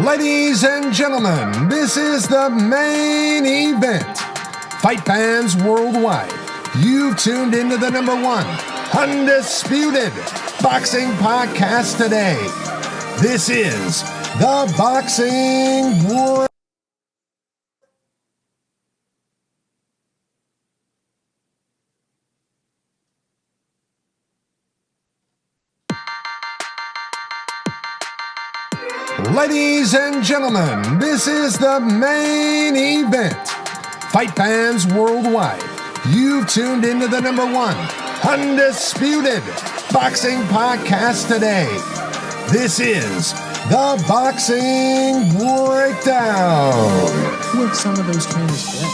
Ladies and gentlemen, this is the main event. Fight fans worldwide, you've tuned into the #1 undisputed boxing podcast today. This is the Boxing War. Ladies and gentlemen, this is the main event. Fight fans worldwide, you've tuned into the #1 undisputed boxing podcast today. This is the Boxing Breakdown. Who are some of those trainers get?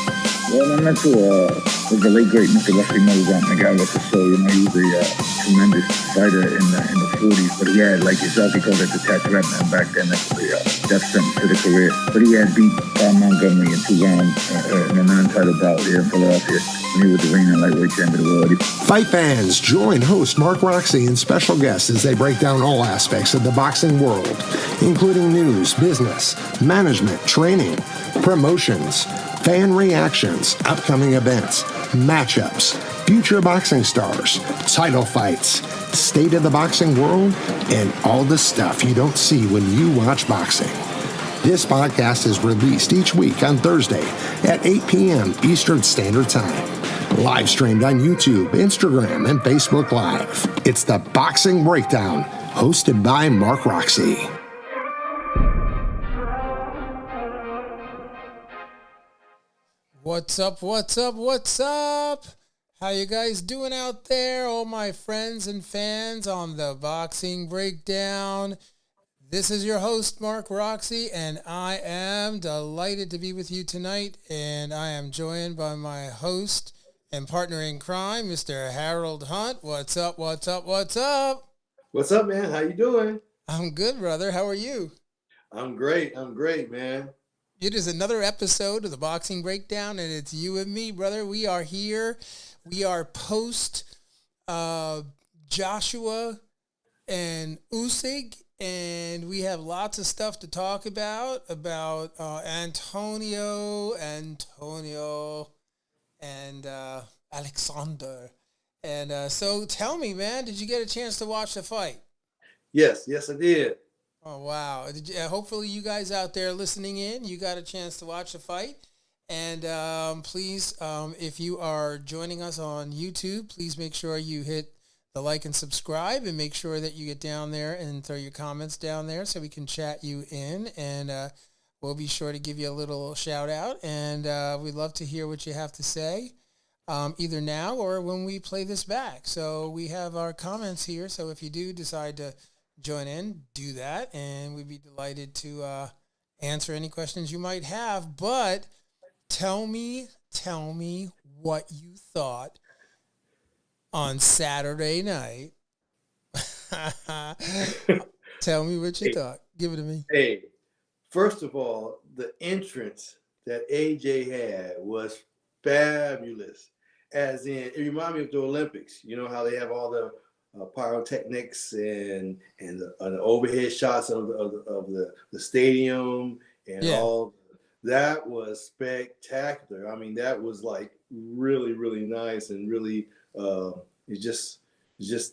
Well, I met the late great Mr. Leslie Knows on the guy with the soul. You know, he was a tremendous fighter in the 40s, but he had, like yourself, he called it the tetragrammaton, and back then that was the death sentence to the career. But he had beat Bob Montgomery in 2 rounds in a non-title bout here in Philadelphia, and he was the reigning lightweight champion of the world. Fight fans, join host Mark Roxy and special guests as they break down all aspects of the boxing world, including news, business, management, training, promotions, fan reactions, upcoming events, matchups, future boxing stars, title fights, state of the boxing world, and all the stuff you don't see when you watch boxing. This podcast is released each week on Thursday at 8 p.m. Eastern Standard Time. Live streamed on YouTube, Instagram, and Facebook Live. It's the Boxing Breakdown, hosted by Mark Roxy. What's up, what's up, what's up? How you guys doing out there, all my friends and fans on the Boxing Breakdown? This is your host, Mark Roxy, and I am delighted to be with you tonight, and I am joined by my host and partner in crime, Mr. Harold Hunt. What's up, what's up, what's up? What's up, man? How you doing? I'm good, brother. How are you? I'm great, man. It is another episode of the Boxing Breakdown, and it's you and me, brother. We are here. We are post Joshua and Usyk, and we have lots of stuff to talk about Antonio, and Oleksandr. And so tell me, man, did you get a chance to watch the fight? Yes, I did. Oh, wow. Hopefully you guys out there listening in, you got a chance to watch the fight. And please, if you are joining us on YouTube, please make sure you hit the like and subscribe, and make sure that you get down there and throw your comments down there so we can chat you in. And we'll be sure to give you a little shout out. And we'd love to hear what you have to say, either now or when we play this back. So we have our comments here. So if you do decide to join in, do that, and we'd be delighted to answer any questions you might have. But tell me what you thought on Saturday night. Tell me what you thought. Give it to me. Hey, first of all, the entrance that AJ had was fabulous. As in, it reminded me of the Olympics. You know how they have all the pyrotechnics and the overhead shots of the stadium and all. That was spectacular. I mean, that was like really, really nice, and really it just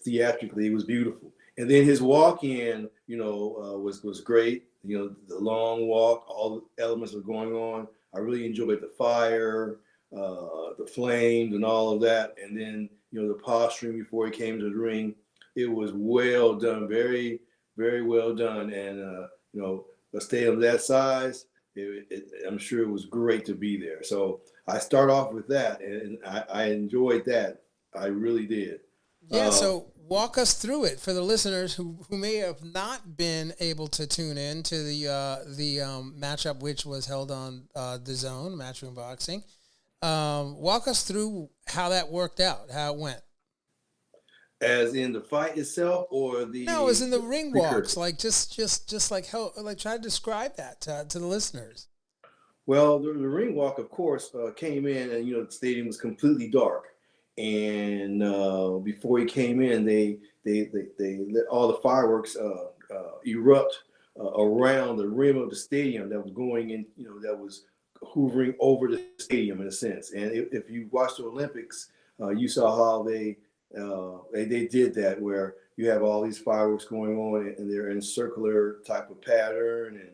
theatrically, it was beautiful. And then his walk-in, was great. You know, the long walk, all the elements were going on. I really enjoyed the fire, the flames, and all of that. And then, the posturing before he came to the ring, it was well done, very, very well done. And a stadium that size, I'm sure it was great to be there. So I start off with that, and I enjoyed that. I really did. Yeah, so walk us through it for the listeners who may have not been able to tune in to the matchup, which was held on the Zone, Matchroom Boxing. Walk us through how that worked out, how it went. As in the fight itself, or the? No, as in the ring walks. Like just like how, like, try to describe that to the listeners. Well, the ring walk, of course, came in, and the stadium was completely dark. And before he came in, they let all the fireworks erupt around the rim of the stadium that was going in, that was hovering over the stadium in a sense. And if you watched the Olympics, you saw how they did that, where you have all these fireworks going on and they're in a circular type of pattern, and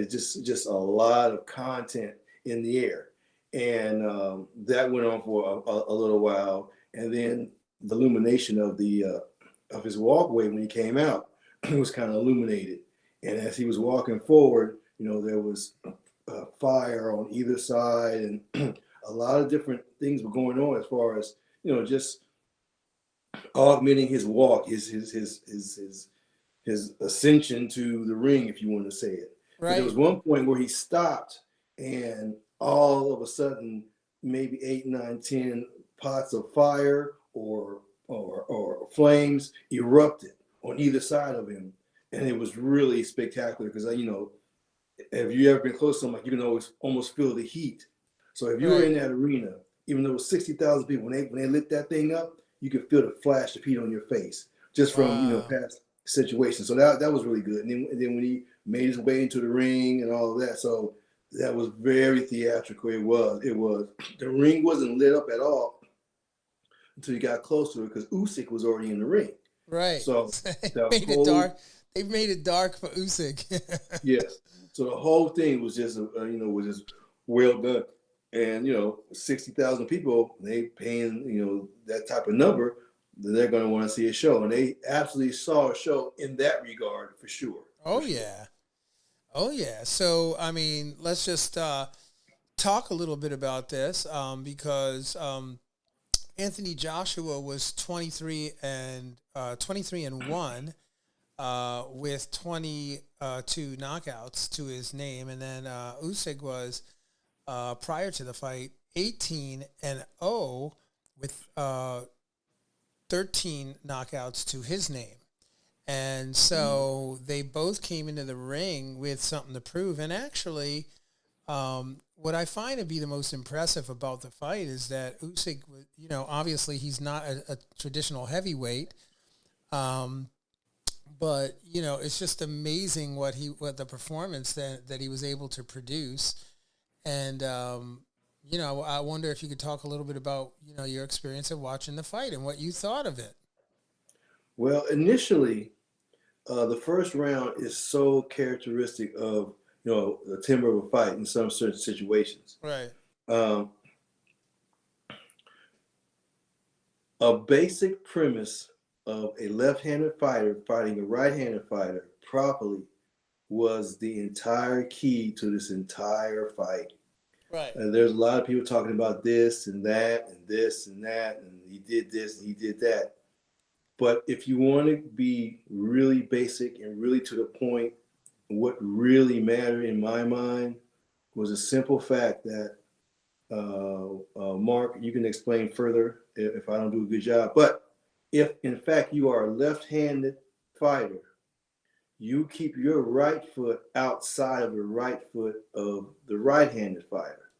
it's just a lot of content in the air. And that went on for a little while, and then the illumination of his walkway when he came out was kind of illuminated. And as he was walking forward, there was fire on either side, and a lot of different things were going on as far as just augmenting his walk, his ascension to the ring, if you want to say it. Right. But there was one point where he stopped, and all of a sudden, maybe 8, 9, 10 pots of fire or flames erupted on either side of him, and it was really spectacular because if you ever been close to something, you can almost feel the heat. So if you were in that arena, even though it was 60,000 people, when they lit that thing up, you could feel the flash of heat on your face just from past situations. So that was really good. And then when he made his way into the ring and all of that, so that was very theatrical. It was. The ring wasn't lit up at all until you got close to it because Usyk was already in the ring. Right. So it dark. They made it dark for Usyk. Yes. So the whole thing was just well done. And 60,000 people, they paying that type of number, then they're going to want to see a show, and they absolutely saw a show in that regard for sure. Oh yeah. So I mean, let's just talk a little bit about this because Anthony Joshua was 23 and 1 with 22 knockouts to his name, and then Usyk was prior to the fight 18-0 with 13 knockouts to his name. And so they both came into the ring with something to prove. And actually, what I find to be the most impressive about the fight is that Usyk, obviously he's not a traditional heavyweight, but it's just amazing what the performance that he was able to produce. And I wonder if you could talk a little bit about your experience of watching the fight and what you thought of it. Well, initially, the first round is so characteristic of the timber of a fight in some certain situations. Right. A basic premise of a left-handed fighter fighting a right-handed fighter properly was the entire key to this entire fight. Right. And there's a lot of people talking about this and that and this and that, and he did this and he did that. But if you want to be really basic and really to the point, what really mattered in my mind was a simple fact that, Mark, you can explain further if I don't do a good job. But if, in fact, you are a left-handed fighter, you keep your right foot outside of the right foot of the right-handed fighter.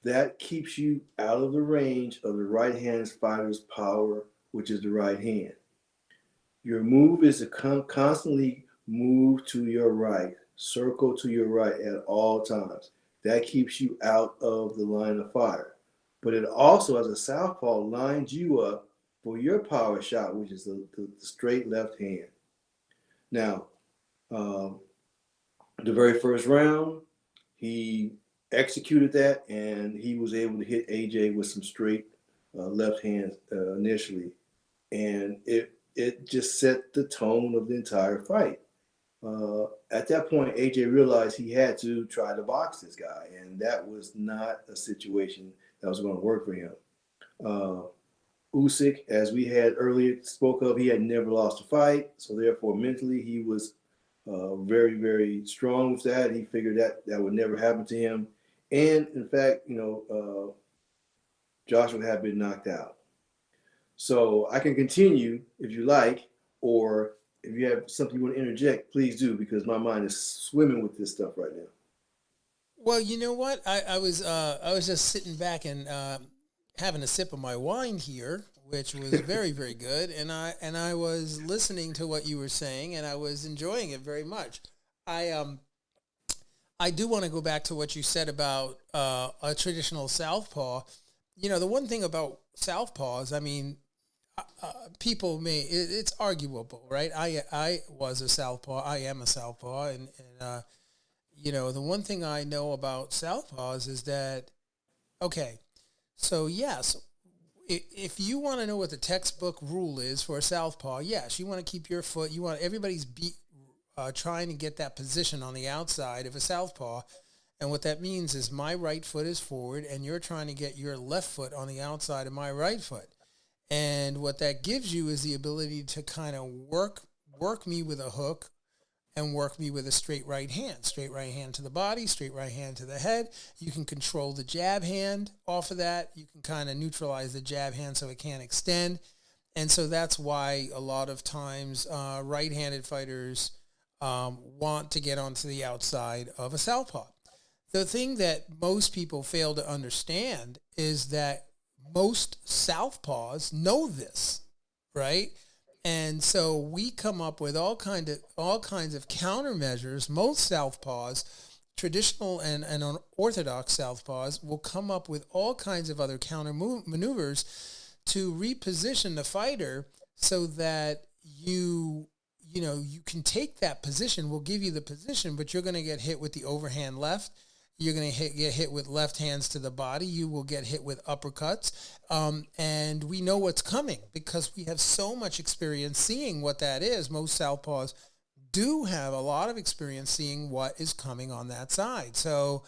That keeps you out of the range of the right-handed fighter's power, which is the right hand. Your move is to constantly move to your right, circle to your right at all times. That keeps you out of the line of fire. But it also, as a southpaw, lines you up for your power shot, which is the straight left hand. Now, the very first round, he executed that, and he was able to hit AJ with some straight left hands initially. And it just set the tone of the entire fight. At that point, AJ realized he had to try to box this guy, and that was not a situation that was going to work for him. Usyk, as we had earlier spoke of, he had never lost a fight, so therefore mentally he was very, very strong with that. He figured that would never happen to him. And in fact, Joshua had been knocked out. So I can continue if you like, or if you have something you want to interject, please do, because my mind is swimming with this stuff right now. Well, you know what? I was just sitting back and having a sip of my wine here which was very, very good. And I was listening to what you were saying, and I was enjoying it very much. I do want to go back to what you said about a traditional southpaw. The one thing about southpaws, I mean, people it's arguable, right? I was a southpaw. I am a southpaw, and the one thing I know about southpaws is that, okay, so yes, if you want to know what the textbook rule is for a southpaw, yes, you want to keep your foot. You want everybody's trying to get that position on the outside of a southpaw. And what that means is my right foot is forward and you're trying to get your left foot on the outside of my right foot. And what that gives you is the ability to kind of work me with a hook and work me with a straight right hand to the body, straight right hand to the head. You can control the jab hand off of that. You can kind of neutralize the jab hand so it can't extend. And so that's why a lot of times right-handed fighters want to get onto the outside of a southpaw. The thing that most people fail to understand is that most southpaws know this, right? And so we come up with all kinds of countermeasures. Most southpaws, traditional and unorthodox southpaws, will come up with all kinds of other counter maneuvers to reposition the fighter so that you can take that position. We'll give you the position, but you're going to get hit with the overhand left. You're going to get hit with left hands to the body. You will get hit with uppercuts. And we know what's coming because we have so much experience seeing what that is. Most southpaws do have a lot of experience seeing what is coming on that side. So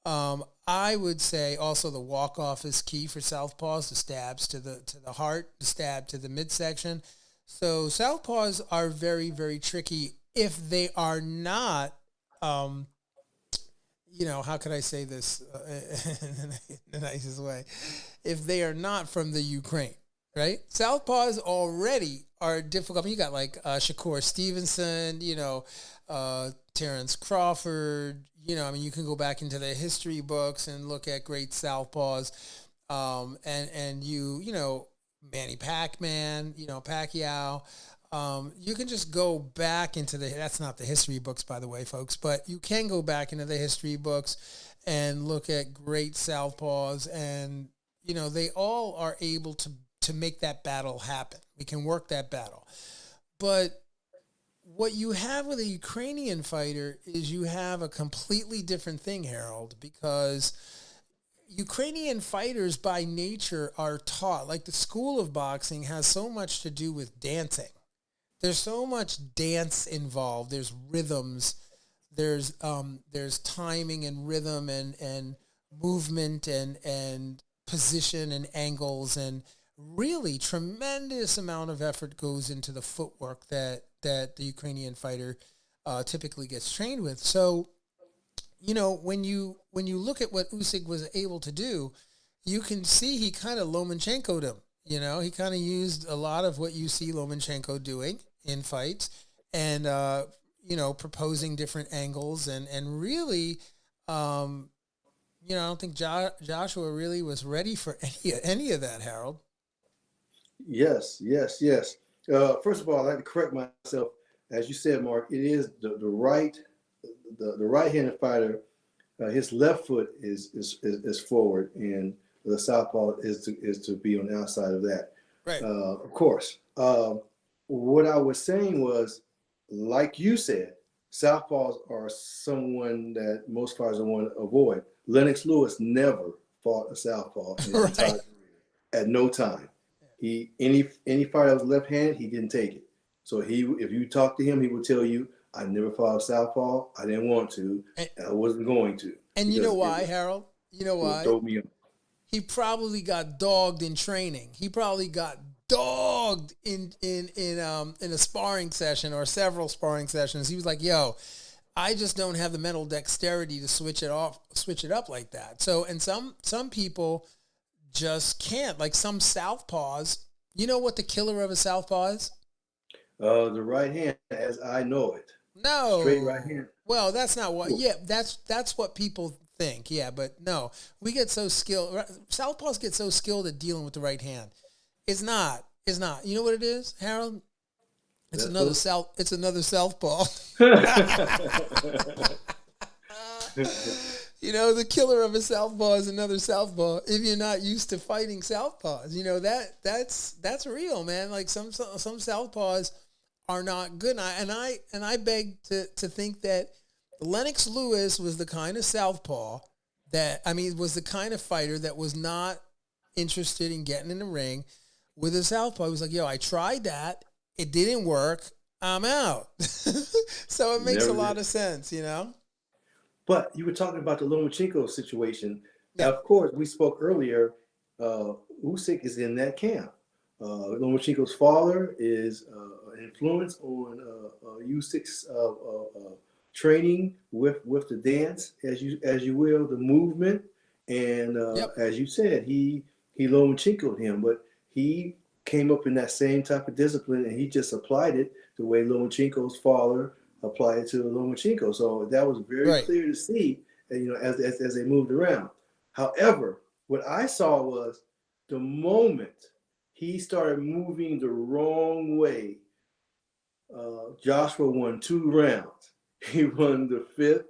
I would say also the walk-off is key for southpaws, the stabs to the heart, the stab to the midsection. So southpaws are very, very tricky if they are not how could I say this in the nicest way? If they are not from the Ukraine, right? Southpaws already are difficult. You got like Shakur Stevenson, Terrence Crawford. You can go back into the history books and look at great southpaws, and Manny Pacman, Pacquiao. You can just go back into that's not the history books, by the way, folks, but you can go back into the history books and look at great southpaws, and, they all are able to make that battle happen. We can work that battle. But what you have with a Ukrainian fighter is you have a completely different thing, Harold, because Ukrainian fighters by nature are taught, like the school of boxing has so much to do with dancing. There's so much dance involved. There's rhythms. There's timing and rhythm and movement and position and angles, and really tremendous amount of effort goes into the footwork that the Ukrainian fighter typically gets trained with. So, when you look at what Usyk was able to do, you can see he kind of Lomachenko'd him. He kind of used a lot of what you see Lomachenko doing in fights, and proposing different angles, and really, I don't think Joshua really was ready for any of that, Harold. Yes. First of all, I'd like to correct myself. As you said, Mark, it is the right-handed fighter. His left foot is forward, and the southpaw is to be on the outside of that. Right. Of course. What I was saying was, like you said, southpaws are someone that most fighters want to avoid. Lennox Lewis never fought a southpaw in his entire career at no time. Any fighter that was left-handed, he didn't take it. So if you talk to him, he will tell you, I never fought a southpaw. I didn't want to, and I wasn't going to. And you know why, Harold? You know why? Throw me up. He probably got dogged in training. He probably got dogged in a sparring session or several sparring sessions. He was like, "Yo, I just don't have the mental dexterity to switch it up like that." So, and some people just can't. Like some southpaws. You know what the killer of a southpaw is? The right hand, as I know it. No. Straight right hand. Well, that's not what. Yeah, that's what people think. Yeah, but no, we get so skilled. Southpaws get so skilled at dealing with the right hand. It's not. It's not. You know what it is, Harold? It's That's another so? It's another southpaw. You know, the killer of a southpaw is another southpaw. If you're not used to fighting southpaws, you know that's real, man. Like some southpaws are not good, and I beg to think that Lennox Lewis was the kind of southpaw was the kind of fighter that was not interested in getting in the ring with a southpaw. He was like, yo, I tried that, it didn't work, I'm out. So it makes a lot of sense, you know. But you were talking about the Lomachenko situation. Yeah. Of course, we spoke earlier. Usyk is in that camp. Lomachenko's father is an influence on Usyk's training with the dance, as you will, the movement, and as you said, he Lomachenko'd him, but he came up in that same type of discipline, and he just applied it the way Lomachenko's father applied it to Lomachenko. So that was very clear to see, you know, as they moved around. However, what I saw was the moment he started moving the wrong way, Joshua won 2 rounds. He won the 5th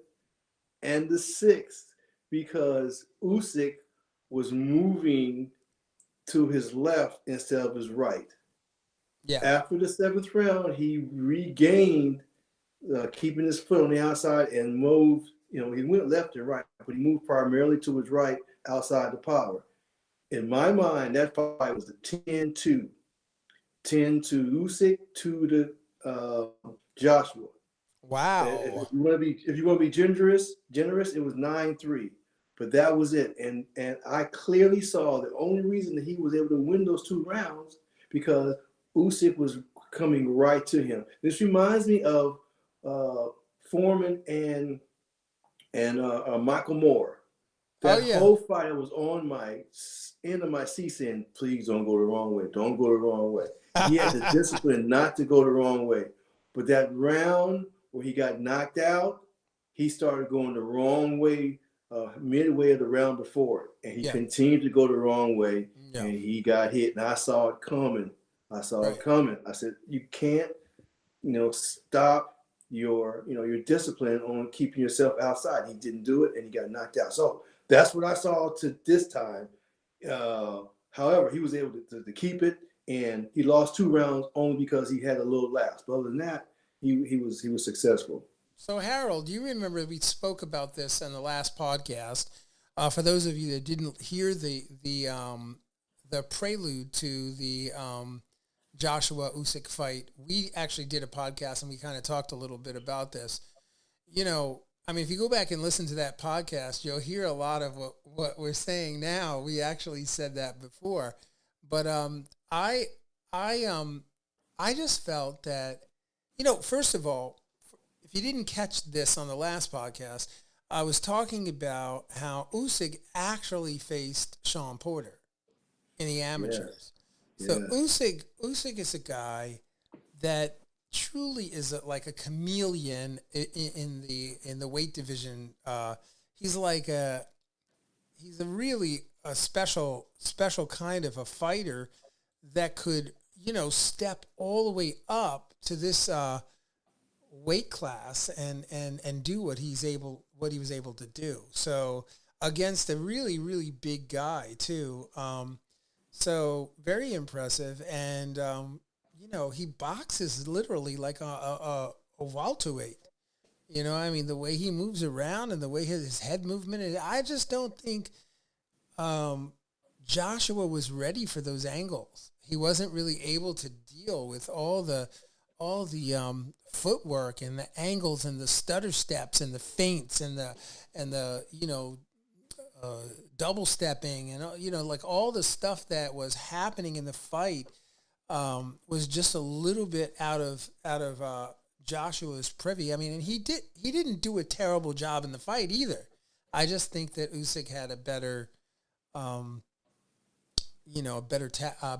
and the 6th because Usyk was moving to his left instead of his right. Yeah. After the 7th round, he regained keeping his foot on the outside and moved. You know, he went left and right, but he moved primarily to his right outside the power. In my mind, that fight was the 10-2. 10 to Usyk, 2 to Joshua. Wow. If you want to be generous, it was 9-3. But that was it. And I clearly saw the only reason that he was able to win those 2 rounds because Usyk was coming right to him. This reminds me of Foreman and Michael Moore. That whole fight, I was on my end of my seat saying, please don't go the wrong way. Don't go the wrong way. He had the discipline not to go the wrong way. But that round where he got knocked out, he started going the wrong way midway of the round before. And he continued to go the wrong way. Yeah. And he got hit. And I saw it coming. I said, you can't, stop your discipline on keeping yourself outside. He didn't do it, and he got knocked out. So that's what I saw to this time. However, he was able to keep it, and he lost 2 rounds only because he had a little lapse. But other than that, he was successful. So Harold, you remember we spoke about this in the last podcast. For those of you that didn't hear the prelude to the Joshua Usyk fight, we actually did a podcast and we kind of talked a little bit about this. If you go back and listen to that podcast, you'll hear a lot of what we're saying now. We actually said that before, but I just felt that, first of all, if you didn't catch this on the last podcast, I was talking about how Usyk actually faced Sean Porter in the amateurs. Yes. So Usyk is a guy that truly is like a chameleon in the weight division. He's a really special kind of a fighter that could step all the way up to this weight class and do what he was able to do. So against a really, really big guy too. So very impressive, and he boxes literally like a welterweight. The way he moves around and the way his head movement is, I just don't think Joshua was ready for those angles. He wasn't really able to deal with all the footwork and the angles and the stutter steps and the feints and the double stepping and like all the stuff that was happening in the fight was just a little bit out of Joshua's privy. And he didn't do a terrible job in the fight either. I just think that Usyk had a better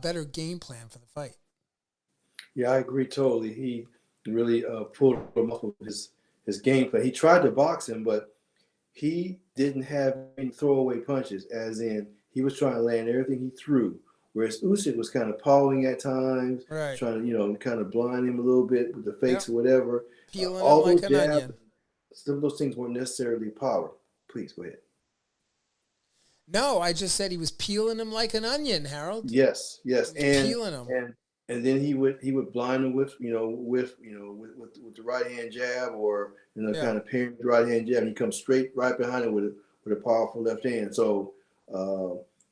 better game plan for the fight. Yeah, I agree totally. He really pulled him off of his game plan. He tried to box him, but he didn't have any throwaway punches, as in he was trying to land everything he threw. whereas Usyk was kind of pawing at times, Right. trying to, kind of blind him a little bit with the fakes Yep. or whatever. Peeling All him like those an jabs, onion. some of those things weren't necessarily power. Please go ahead. No, I just said he was peeling him like an onion, Harold. Yes, yes, He was peeling him. and then he would blind him with the right hand jab, or kind of pairing with the right hand jab. And he comes straight right behind it with a powerful left hand. So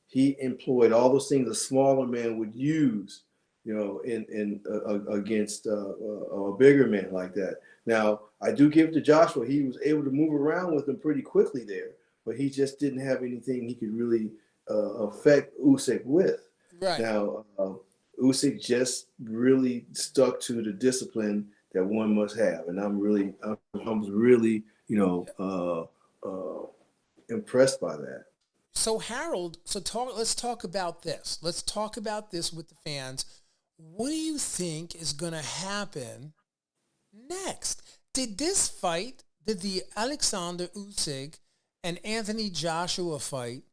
he employed all those things a smaller man would use, in against a bigger man like that. Now I do give it to Joshua. He was able to move around with him pretty quickly there, but he just didn't have anything he could really affect Usyk with. Right. Now, Usyk just really stuck to the discipline that one must have, and I was really, impressed by that. So Harold, let's talk about this. Let's talk about this with the fans. What do you think is going to happen next? Did the Oleksandr Usyk and Anthony Joshua fight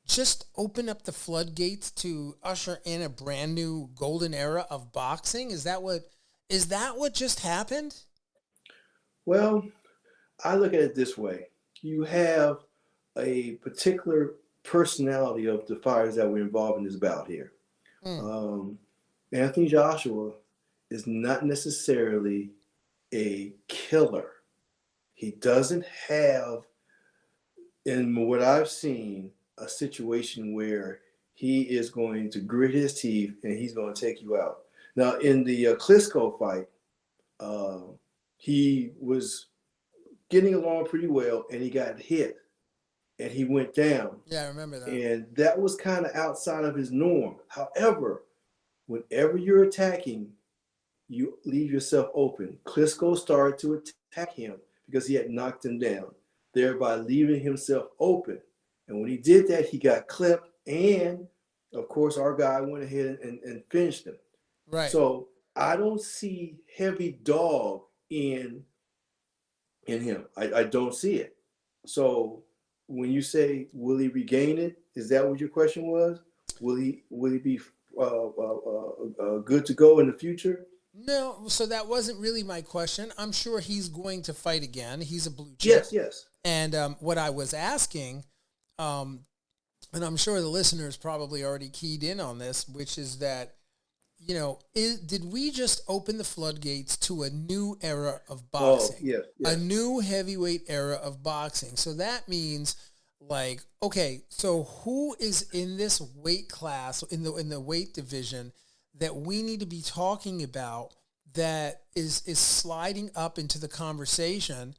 just open up the floodgates to usher in a brand new golden era of boxing? Is that what just happened? Well, I look at it this way. You have a particular personality of the fighters that were involved in this bout here. Anthony Joshua is not necessarily a killer. He doesn't have, in what I've seen, a situation where he is going to grit his teeth and he's going to take you out. Now, in the Klitschko fight, he was getting along pretty well, and he got hit, and he went down. Yeah, I remember that. And that was kind of outside of his norm. However, whenever you're attacking, you leave yourself open. Klitschko started to attack him because he had knocked him down, thereby leaving himself open. And when he did that, he got clipped, and of course, our guy went ahead and finished him. Right. So I don't see heavy dog in him. I don't see it. So when you say, will he regain it? Is that what your question was? Will he be good to go in the future? No, so that wasn't really my question. I'm sure he's going to fight again. He's a blue chip. Yes. And what I was asking, and I'm sure the listeners probably already keyed in on this, which is that, did we just open the floodgates to a new era of boxing? Oh, yes. A new heavyweight era of boxing. So that means, okay, so who is in this weight class, in the weight division, that we need to be talking about that is sliding up into the conversation?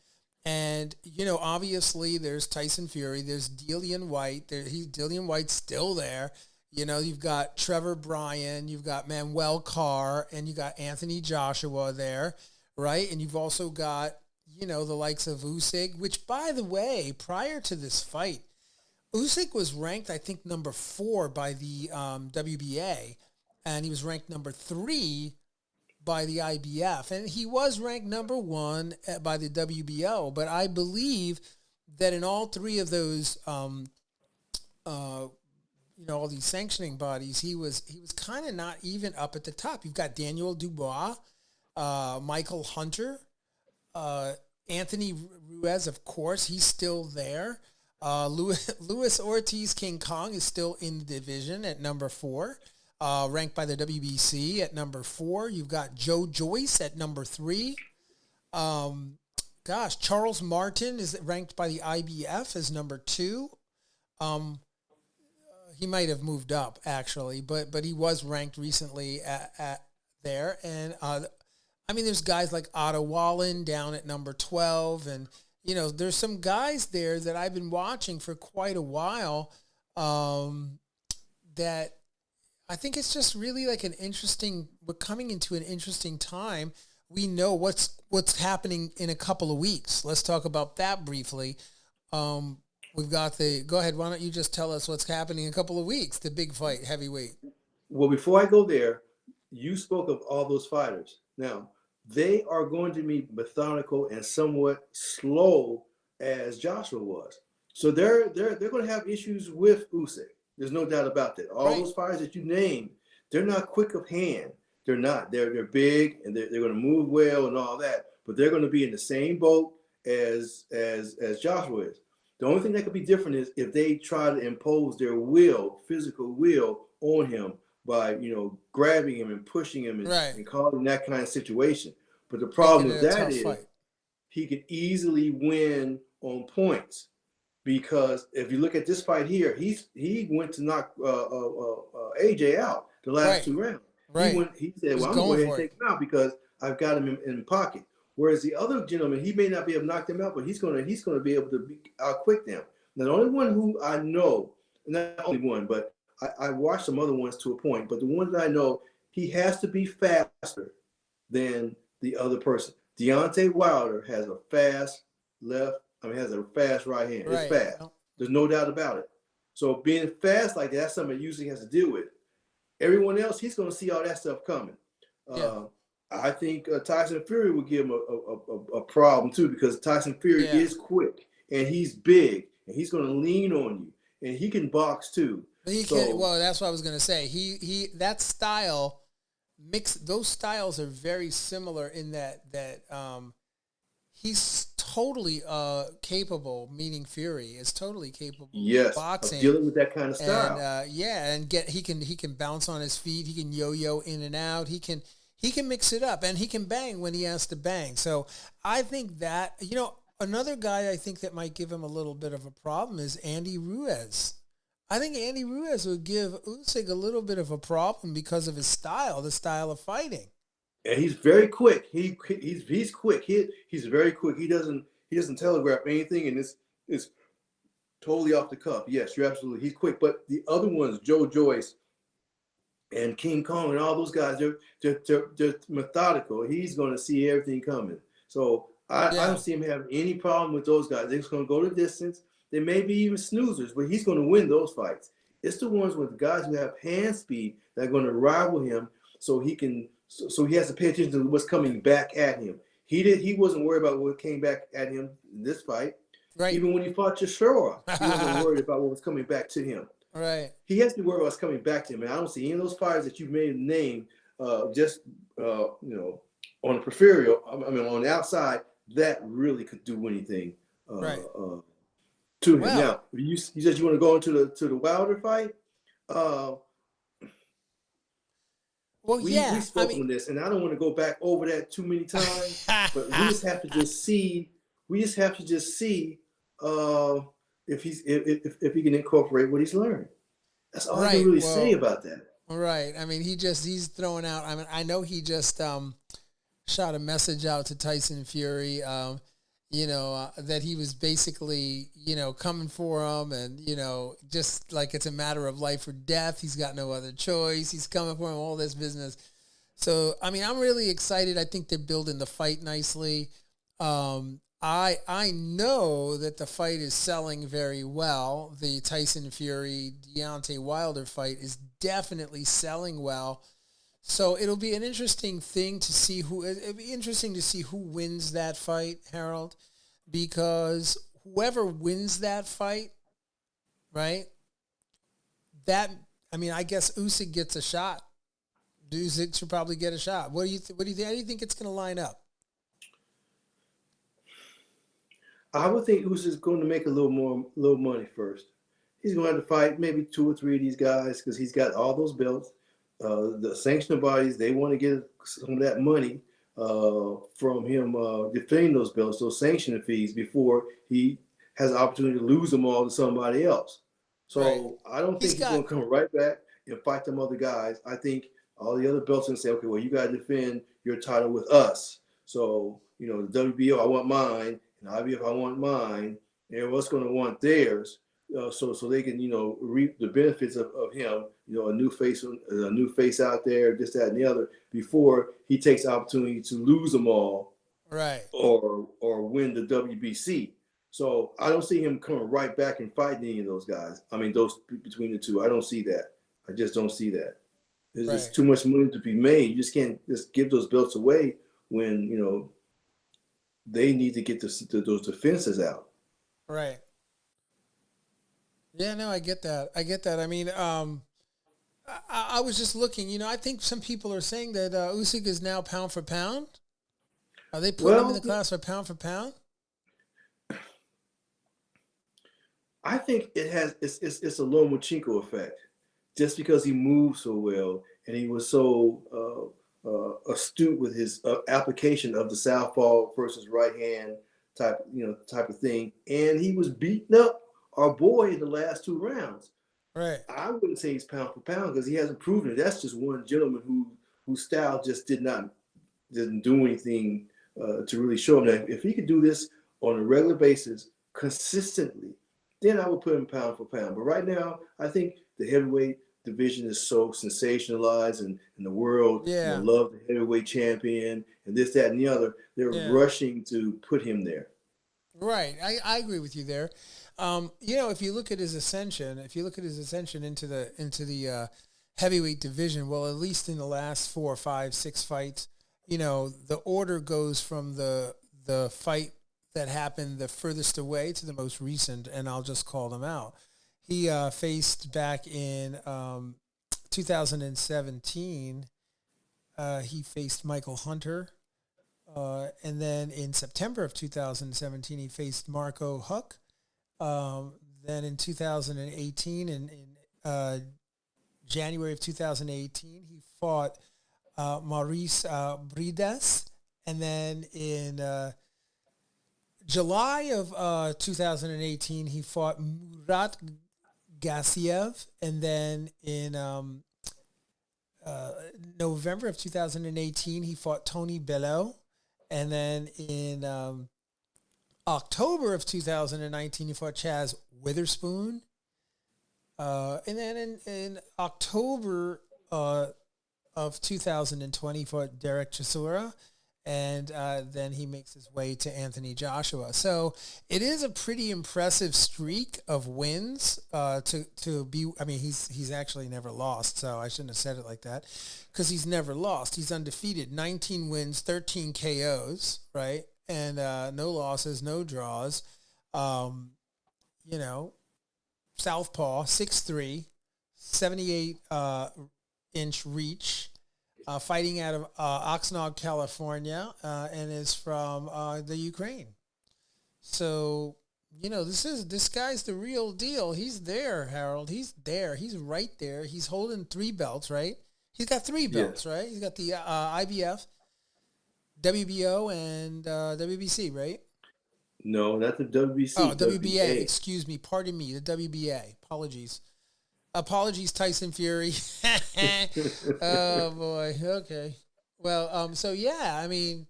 And, obviously there's Tyson Fury, there's Dillian White, Dillian White's still there. You've got Trevor Bryan, you've got Manuel Carr, and you got Anthony Joshua there, right? And you've also got, the likes of Usyk, which, by the way, prior to this fight, Usyk was ranked, I think, number 4 by the WBA, and he was ranked number 3 by the IBF, and he was ranked number 1 by the WBO. But I believe that in all 3 of those, all these sanctioning bodies, he was kind of not even up at the top. You've got Daniel Dubois, Michael Hunter, Anthony Ruiz, of course, he's still there. Luis Ortiz King Kong is still in the division at number 4. Ranked by the WBC at number 4. You've got Joe Joyce at number 3. Charles Martin is ranked by the IBF as number 2. He might have moved up, actually, but he was ranked recently at there. And, there's guys like Otto Wallen down at number 12. And, there's some guys there that I've been watching for quite a while that I think it's just really we're coming into an interesting time. We know what's happening in a couple of weeks. Let's talk about that briefly. We've got go ahead. Why don't you just tell us what's happening in a couple of weeks, the big fight, heavyweight. Well, before I go there, you spoke of all those fighters. Now, they are going to be methodical and somewhat slow as Joshua was. So they're going to have issues with Usyk. There's no doubt about that. All Right. those fighters that you named, they're not quick of hand. They're not. They're big and they're going to move well and all that. But they're going to be in the same boat as Joshua is. The only thing that could be different is if they try to impose their will, physical will, on him by grabbing him and pushing him and causing that kind of situation. But the problem with that is he could easily win on points. Because if you look at this fight here, he went to knock AJ out the last 2 rounds. Right. He said, well, I'm going to go ahead and take him out because I've got him in pocket. Whereas the other gentleman, he may not be able to knock them out, but he's going to be able to outquick them. Now, the only one who I know, not only one, but I watched some other ones to a point, but the one that I know, he has to be faster than the other person. Deontay Wilder has a fast has a fast right hand. It's fast. There's no doubt about it. So being fast like that's something that usually has to deal with. Everyone else, he's going to see all that stuff coming. I think Tyson Fury would give him a problem too, because Tyson Fury is quick and he's big and he's going to lean on you and he can box too. Well, that's what I was going to say. That style those styles are very similar in that he's totally capable, meaning Fury is totally capable of boxing. Of dealing with that kind of style. And he can bounce on his feet, he can yo-yo in and out, he can mix it up, and he can bang when he has to bang. So I think that, another guy I think that might give him a little bit of a problem is Andy Ruiz. I think Andy Ruiz would give Usyk a little bit of a problem because of his style, the style of fighting. And he's very quick. He's quick. He's very quick. He doesn't telegraph anything, and it's totally off the cuff. Yes, you're absolutely. He's quick. But the other ones, Joe Joyce and King Kong and all those guys, they're methodical. He's going to see everything coming. So I don't see him having any problem with those guys. They're just going to go the distance. They may be even snoozers, but he's going to win those fights. It's the ones with guys who have hand speed that are going to rival him, so he has to pay attention to what's coming back at him. He wasn't worried about what came back at him in this fight. Right. Even when he fought Joshua, he wasn't worried about what was coming back to him. Right. He has to be worried about what's coming back to him. And I don't see any of those fighters that you've made a name on the peripheral, on the outside, that really could do anything to him. Now, you said you want to go into the Wilder fight. We spoke on this, and I don't want to go back over that too many times. But we just have to just see. If he can incorporate what he's learned. That's all I can really say about that. Right. I mean, he's throwing out. I mean, I know he just shot a message out to Tyson Fury. That he was basically, coming for him and, just like it's a matter of life or death. He's got no other choice. He's coming for him, all this business. So, I mean, I'm really excited. I think they're building the fight nicely. I know that the fight is selling very well. The Tyson Fury Deontay Wilder fight is definitely selling well. So it'll be an interesting thing to see who wins that fight, Harold, because whoever wins that fight, right? I guess Usyk gets a shot. Usyk should probably get a shot. What do you think? How do you think it's going to line up? I would think Usyk's going to make a little money first. He's going to have to fight maybe 2 or 3 of these guys because he's got all those belts. The sanctioning bodies, they want to get some of that money from him defending those belts, those sanctioning fees, before he has the opportunity to lose them all to somebody else. So I don't think he's going to come right back and fight them other guys. I think all the other belts are going to say, okay, well, you got to defend your title with us. So, the WBO, I want mine, and IBF, I want mine, and everyone's going to want theirs. So they can, reap the benefits of him, a new face out there, this, that, and the other, before he takes the opportunity to lose them all, right? Or win the WBC. So I don't see him coming right back and fighting any of those guys. I mean, those between the two, I don't see that. I just don't see that. There's just too much money to be made. You just can't just give those belts away when they need to get those defenses out. Right. Yeah, no, I get that. I get that. I mean, I was just looking. I think some people are saying that Usyk is now pound for pound. Are they putting him in the Well, class for pound for pound? I think it's a Lomachenko effect, just because he moved so well and he was so astute with his application of the southpaw versus right hand type of thing, and he was beating up our boy in the last 2 rounds. Right. I wouldn't say he's pound for pound because he hasn't proven it. That's just one gentleman whose style just didn't do anything to really show him that if he could do this on a regular basis consistently, then I would put him pound for pound. But right now, I think the heavyweight division is so sensationalized, and the world Yeah. love the heavyweight champion and this, that, and the other. They're Yeah. rushing to put him there. Right. I agree with you there. If you look at his ascension, into the heavyweight division, well, at least in the last 4, 5, 6 fights, the order goes from the fight that happened the furthest away to the most recent, and I'll just call them out. He faced back in 2017. He faced Michael Hunter. And then in September of 2017, he faced Marco Huck. Then in 2018, in January of 2018, he fought Maurice Brides. And then in July of 2018, he fought Murat Gassiev. And then in November of 2018, he fought Tony Bellew. And then in October of 2019, he fought Chaz Witherspoon. And then in October of 2020, he fought Derek Chisora. And then he makes his way to Anthony Joshua. So it is a pretty impressive streak of wins to be. I mean, he's actually never lost, so I shouldn't have said it like that, because he's never lost. He's undefeated, 19 wins, 13 KOs, right, and no losses, no draws. Southpaw, 6'3", 78-inch reach. Fighting out of Oxnard, California, and is from the Ukraine. So, this guy's the real deal. He's there, Harold. He's there. He's right there. He's holding 3 belts, right? He's got 3 belts, right? He's got the IBF, WBO, and WBC, right? No, not the WBC. Oh, WBA. Excuse me. Pardon me. The WBA. Apologies, Tyson Fury. Oh boy. Okay. Well, so yeah, I mean,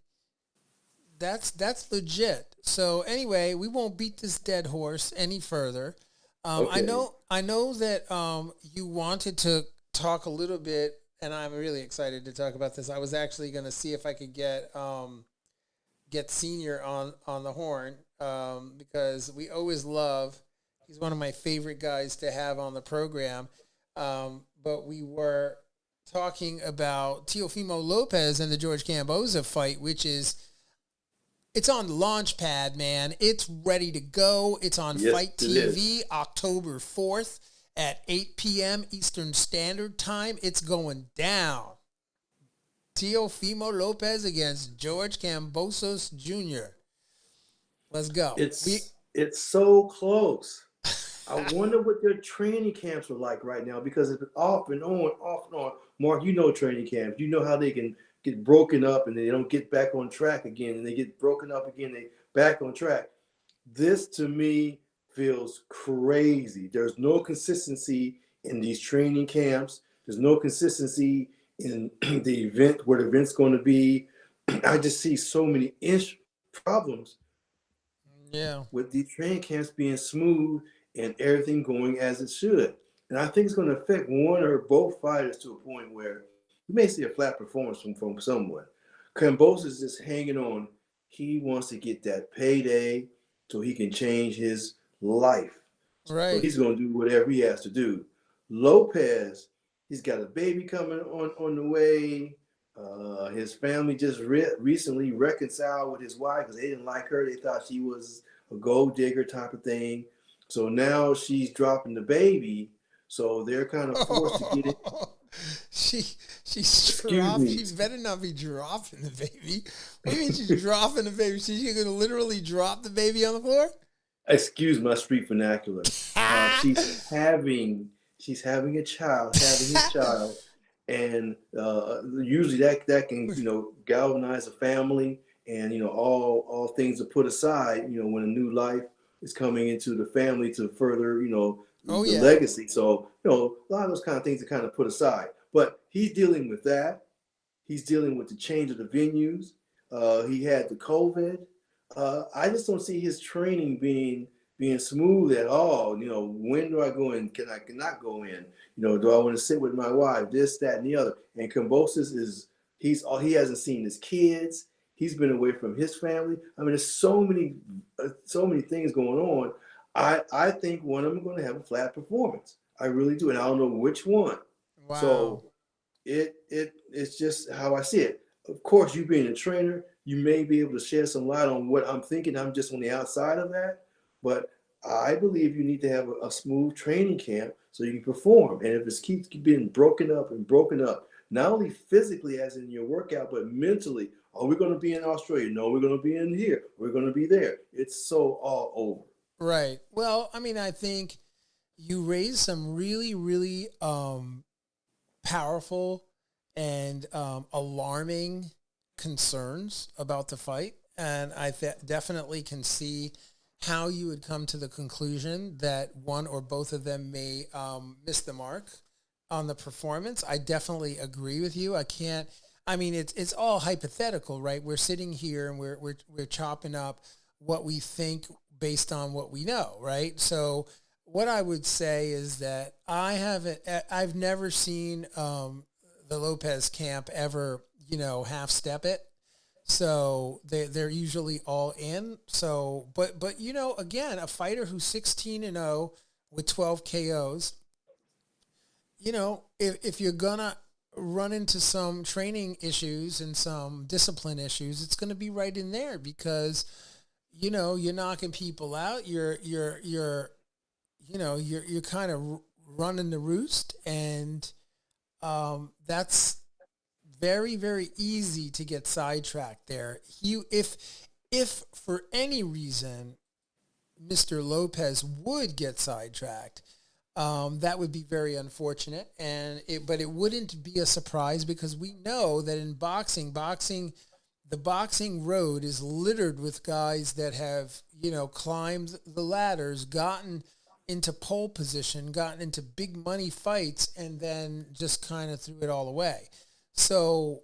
that's legit. So anyway, we won't beat this dead horse any further. Okay. I know that you wanted to talk a little bit, and I'm really excited to talk about this. I was actually going to see if I could get Senior on the horn, because we always love. He's one of my favorite guys to have on the program. But we were talking about Teofimo Lopez and the George Kambosos fight, which it's on Launchpad, man. It's ready to go. It's on Fight TV, October 4th at 8 p.m. Eastern Standard Time. It's going down. Teofimo Lopez against George Kambosos Jr. Let's go. It's so close. I wonder what their training camps are like right now, because it's off and on. Mark, training camps. You know how they can get broken up and they don't get back on track again, and they get broken up again, they back on track. This, to me, feels crazy. There's no consistency in these training camps. There's no consistency in the event, where the event's going to be. I just see so many problems with these training camps being smooth and everything going as it should. And I think it's going to affect one or both fighters to a point where you may see a flat performance from someone. Kambosos is just hanging on. He wants to get that payday so he can change his life. Right. So he's going to do whatever he has to do. Lopez, he's got a baby coming on the way. His family just recently reconciled with his wife because they didn't like her. They thought she was a gold digger type of thing. So now she's dropping the baby. So they're kind of forced to get it. She's Excuse dropped. me. She better not be dropping the baby. What do you mean she's dropping the baby? She's gonna literally drop the baby on the floor? Excuse my street vernacular. She's having a child, and usually that can galvanize a family, and all things are put aside. When a new life is coming into the family to further the legacy. So a lot of those kind of things are kind of put aside. But he's dealing with that. He's dealing with the change of the venues. He had the COVID. I just don't see his training being smooth at all. When do I go in? Can I cannot go in? Do I want to sit with my wife? This, that, and the other. And Kambosos he hasn't seen his kids. He's been away from his family. I mean, there's so many things going on. I think one of them going to have a flat performance. I really do, and I don't know which one. Wow. So it's just how I see it. Of course, you being a trainer, you may be able to shed some light on what I'm thinking. I'm just on the outside of that, but I believe you need to have a smooth training camp so you can perform. And if it keeps being broken up, not only physically as in your workout, but mentally, are we going to be in Australia? No, we're going to be in here. We're going to be there. It's so all over. Right. Well, I mean, I think you raised some really, really powerful and alarming concerns about the fight. And I definitely can see how you would come to the conclusion that one or both of them may miss the mark on the performance. I definitely agree with you. It's all hypothetical, right? We're sitting here and we're chopping up what we think based on what we know, right? So what I would say is that I've never seen the Lopez camp ever, half step it. So they're usually all in. So, but again, a fighter who's 16-0 with 12 KOs, if you're gonna run into some training issues and some discipline issues, it's gonna be right in there because, you're knocking people out. You're kind of running the roost, and that's very, very easy to get sidetracked there. If for any reason Mr. Lopez would get sidetracked, that would be very unfortunate, but it wouldn't be a surprise because we know that in boxing, the boxing road is littered with guys that have, climbed the ladders, gotten into pole position, gotten into big money fights, and then just kind of threw it all away. So,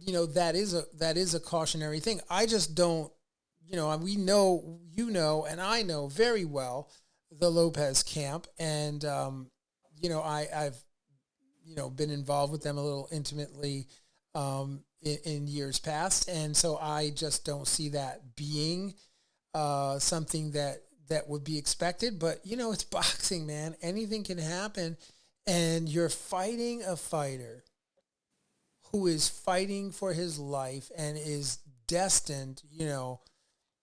that is a cautionary thing. I just don't, we know, and I know very well the Lopez camp, and I've been involved with them a little intimately in years past, and so I just don't see that being something that would be expected. But it's boxing, man. Anything can happen, and you're fighting a fighter who is fighting for his life and is destined,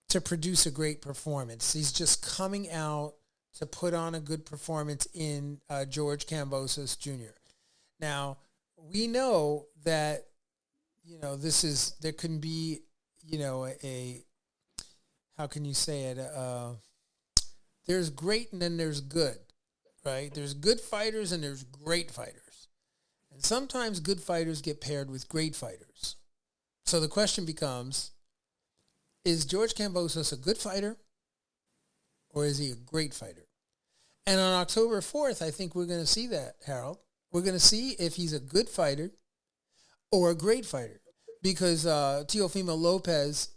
to produce a great performance. He's just coming out to put on a good performance in George Kambosos Jr. Now, we know that, there can be, how can you say it? There's great and then there's good, right? There's good fighters and there's great fighters. And sometimes good fighters get paired with great fighters. So the question becomes, is George Kambosos a good fighter or is he a great fighter? And on October 4th, I think we're going to see that, Harold. We're going to see if he's a good fighter or a great fighter, because Teofimo Lopez,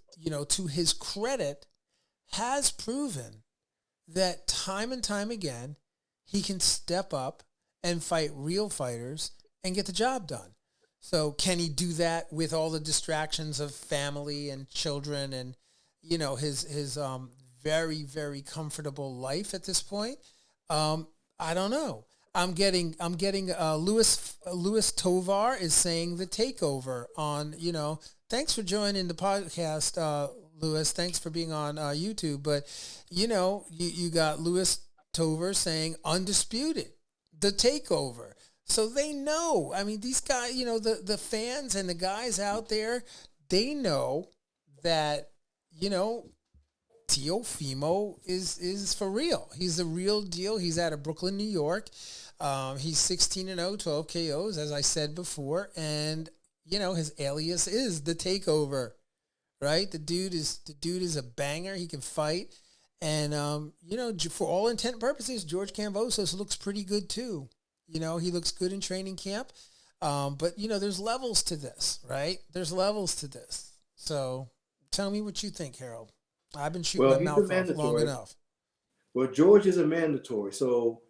to his credit, has proven that time and time again, he can step up and fight real fighters and get the job done. So can he do that with all the distractions of family and children and, his very, very comfortable life at this point? I don't know. I'm getting Luis Tovar is saying the takeover on, thanks for joining the podcast, Luis. Thanks for being on YouTube. But, you got Luis Tover saying undisputed, the takeover. So they know. I mean, these guys, the fans and the guys out there, they know that, Teofimo is for real. He's the real deal. He's out of Brooklyn, New York. He's 16-0, 12 KOs, as I said before. And, his alias is the takeover, right? The dude is a banger. He can fight. And, for all intent and purposes, George Kambosos looks pretty good too. He looks good in training camp. But, there's levels to this, right? There's levels to this. So tell me what you think, Harold. I've been shooting my mouth off long enough. Well, George is a mandatory. So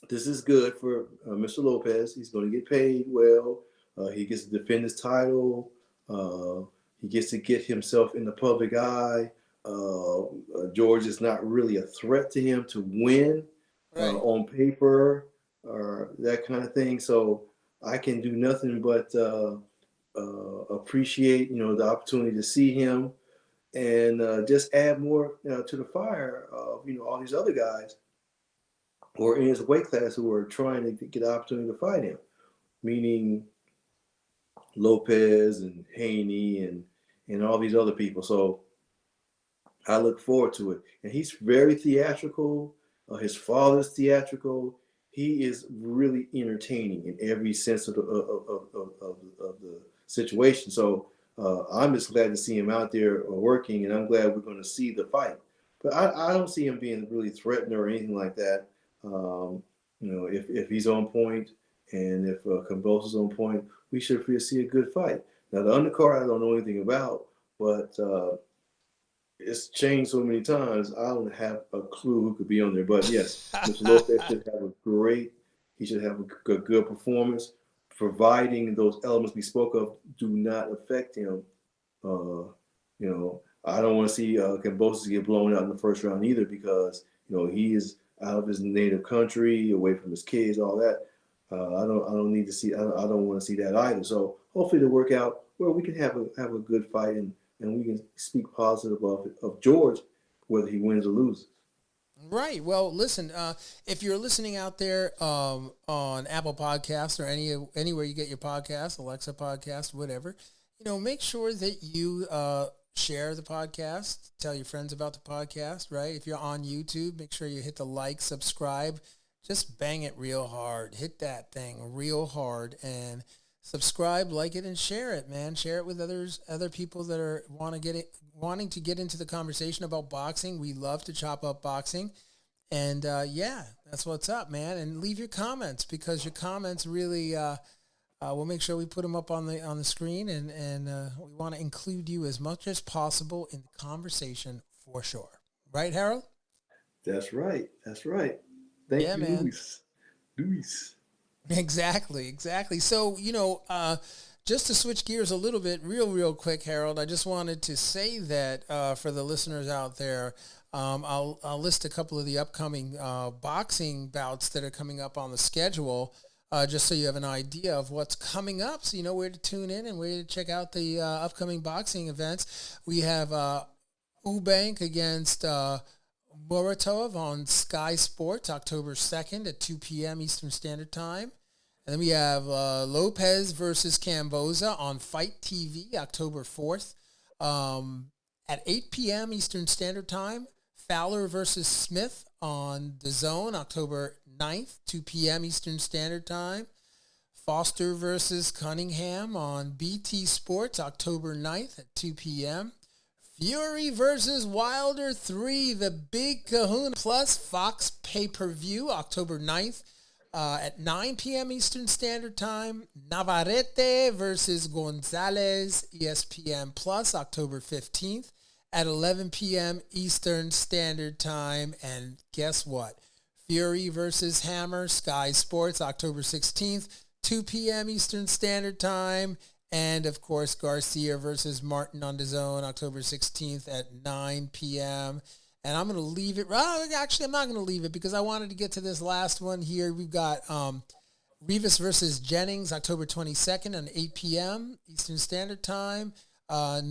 this is good for Mr. Lopez. He's going to get paid well. He gets to defend his title. He gets to get himself in the public eye. George is not really a threat to him to win on paper or that kind of thing. So I can do nothing but appreciate, the opportunity to see him and just add more to the fire of, all these other guys who are in his weight class who are trying to get the opportunity to fight him, meaning Lopez and Haney and all these other people. So I look forward to it. And he's very theatrical. His father's theatrical. He is really entertaining in every sense of the situation. So I'm just glad to see him out there working, and I'm glad we're going to see the fight. But I don't see him being really threatened or anything like that. If he's on point and if Kambosos is on point, we should see a good fight. Now, the undercard I don't know anything about, but it's changed so many times, I don't have a clue who could be on there. But yes, Mr. Lopez should have a good performance, providing those elements we spoke of do not affect him. I don't want to see Kambosos get blown out in the first round either, because he is out of his native country, away from his kids, all that. I don't need to see. I don't want to see that either. So hopefully it'll work out where we can have a good fight and we can speak positive of George, whether he wins or loses. Right. Well, listen, if you're listening out there on Apple Podcasts or anywhere you get your podcast, Alexa podcast, whatever, make sure that you share the podcast, tell your friends about the podcast, right? If you're on YouTube, make sure you hit the like, subscribe, just bang it real hard. Hit that thing real hard and subscribe, like it, and share it, man. Share it with other people that are wanting to get into the conversation about boxing. We love to chop up boxing. And that's what's up, man. And leave your comments, because your comments really we'll make sure we put them up on the screen, and we want to include you as much as possible in the conversation for sure. Right, Harold? That's right. Thank you, man. Luis. Exactly. So, just to switch gears a little bit, real quick, Harold, I just wanted to say that for the listeners out there, I'll list a couple of the upcoming boxing bouts that are coming up on the schedule, just so you have an idea of what's coming up, so you know where to tune in and where to check out the upcoming boxing events. We have Eubank against Muratov on Sky Sports, October 2nd at 2 p.m. Eastern Standard Time. And then we have Lopez versus Kambosos on Fight TV, October 4th at 8 p.m. Eastern Standard Time. Fowler versus Smith on The Zone, October 9th, 2 p.m. Eastern Standard Time. Foster versus Cunningham on BT Sports, October 9th at 2 p.m. Fury versus Wilder 3, the Big Kahuna Plus Fox pay-per-view, October 9th at 9 p.m. Eastern Standard Time. Navarrete versus Gonzalez, ESPN Plus, October 15th at 11 p.m. Eastern Standard Time. And guess what? Fury versus Hammer, Sky Sports, October 16th, 2 p.m. Eastern Standard Time. And, of course, Garcia versus Martin on the Zone, October 16th at 9 p.m. And I'm going to leave it. Actually, I'm not going to leave it, because I wanted to get to this last one here. We've got Revis versus Jennings, October 22nd at 8 p.m. Eastern Standard Time. I'm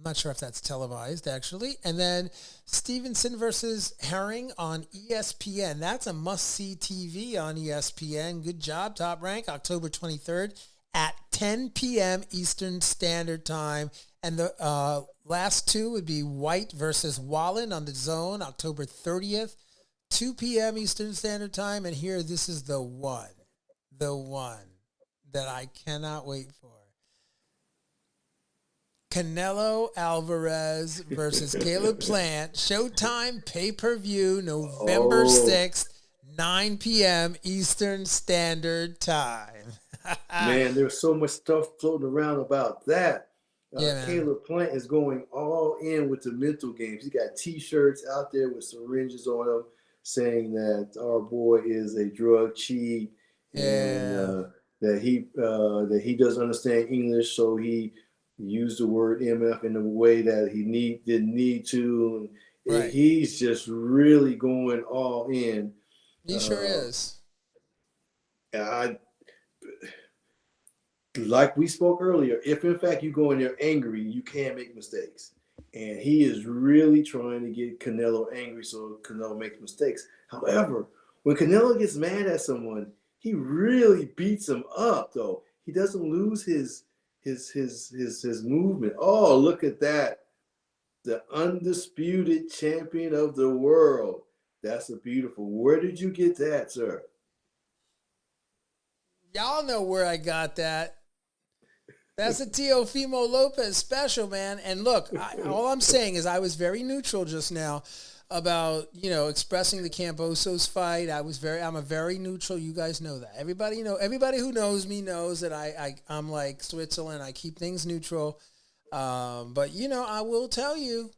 not sure if that's televised actually. And then Stevenson versus Herring on ESPN. That's a must-see TV on ESPN. Good job, Top Rank, October 23rd at 10 p.m. Eastern Standard Time. And the last two would be White versus Wallen on the Zone, October 30th, 2 p.m. Eastern Standard Time. And here, this is the one that I cannot wait for. Canelo Alvarez versus Caleb Plant, Showtime pay-per-view, November 6th, 9 p.m. Eastern Standard Time. Man, there's so much stuff floating around about that. Yeah, Caleb Plant is going all in with the mental games. He got T-shirts out there with syringes on them saying that our boy is a drug cheat and that he doesn't understand English, so he used the word MF in a way that he didn't need to. And he's just really going all in. He sure is. Like we spoke earlier, if in fact you go in there angry, you can make mistakes. And he is really trying to get Canelo angry so Canelo makes mistakes. However, when Canelo gets mad at someone, he really beats him up, though. He doesn't lose his movement. Oh, look at that. The undisputed champion of the world. That's a beautiful. Where did you get that, sir? Y'all know where I got that. That's a Teofimo Lopez special, man. And look, all I'm saying is I was very neutral just now about, expressing the Kambosos fight. I'm a very neutral. You guys know that. Everybody who knows me knows that I'm like Switzerland. I keep things neutral. But I will tell you,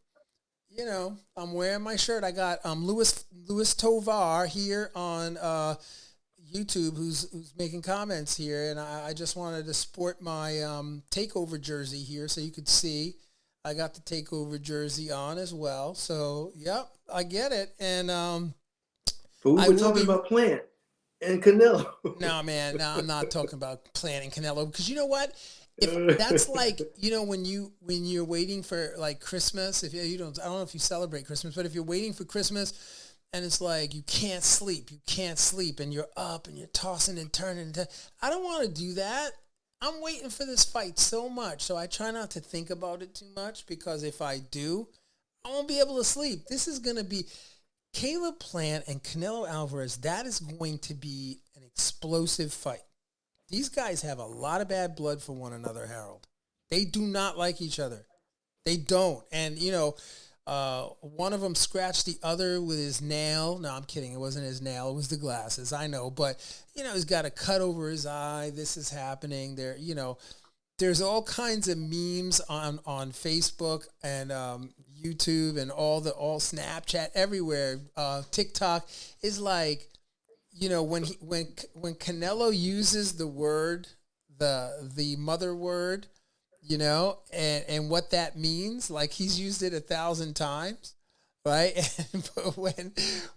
I'm wearing my shirt. I got Luis Tovar here on YouTube who's making comments here, and I just wanted to sport my takeover jersey here so you could see. I got the takeover jersey on as well. So, yep, I get it. And but we were talking about Plant and Canelo. No, man, no, I'm not talking about Plant and Canelo, because you know what? If that's like, when you're waiting for like Christmas, I don't know if you celebrate Christmas, but if you're waiting for Christmas and it's like you can't sleep, and you're up and you're tossing and turning. I don't want to do that. I'm waiting for this fight so much, so I try not to think about it too much, because if I do, I won't be able to sleep. This is going to be Caleb Plant and Canelo Alvarez. That is going to be an explosive fight. These guys have a lot of bad blood for one another, Harold. They do not like each other. They don't. And, one of them scratched the other with his nail. No, I'm kidding. It wasn't his nail. It was the glasses. I know. But, he's got a cut over his eye. This is happening. There's all kinds of memes on Facebook and YouTube and all Snapchat, everywhere. TikTok is like, when Canelo uses the word, the mother word, and what that means, like he's used it 1,000 times, right? But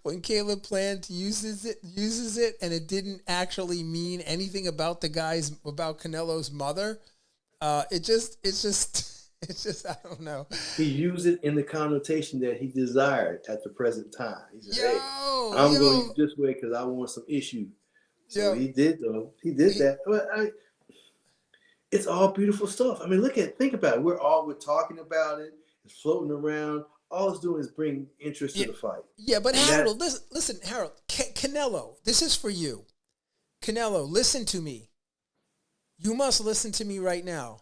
when Caleb Plant uses it, and it didn't actually mean anything about about Canelo's mother, it's just I don't know. He used it in the connotation that he desired at the present time. He said, I'm going this way because I want some issue. So he did, though. He did that. But it's all beautiful stuff. I mean, think about it. We're talking about it. It's floating around. All it's doing is bring interest to the fight. Yeah, but Harold, listen, Harold, Canelo, this is for you. Canelo, listen to me. You must listen to me right now.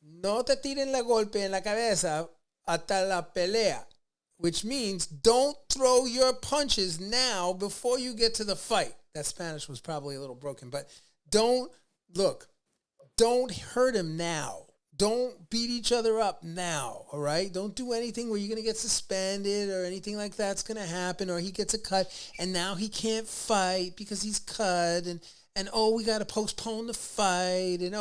No te tiren la golpe en la cabeza hasta la pelea, which means don't throw your punches now before you get to the fight. That Spanish was probably a little broken, but don't hurt him now. Don't beat each other up now, all right? Don't do anything where you're going to get suspended or anything like that's going to happen, or he gets a cut and now he can't fight because he's cut, and we got to postpone the fight, and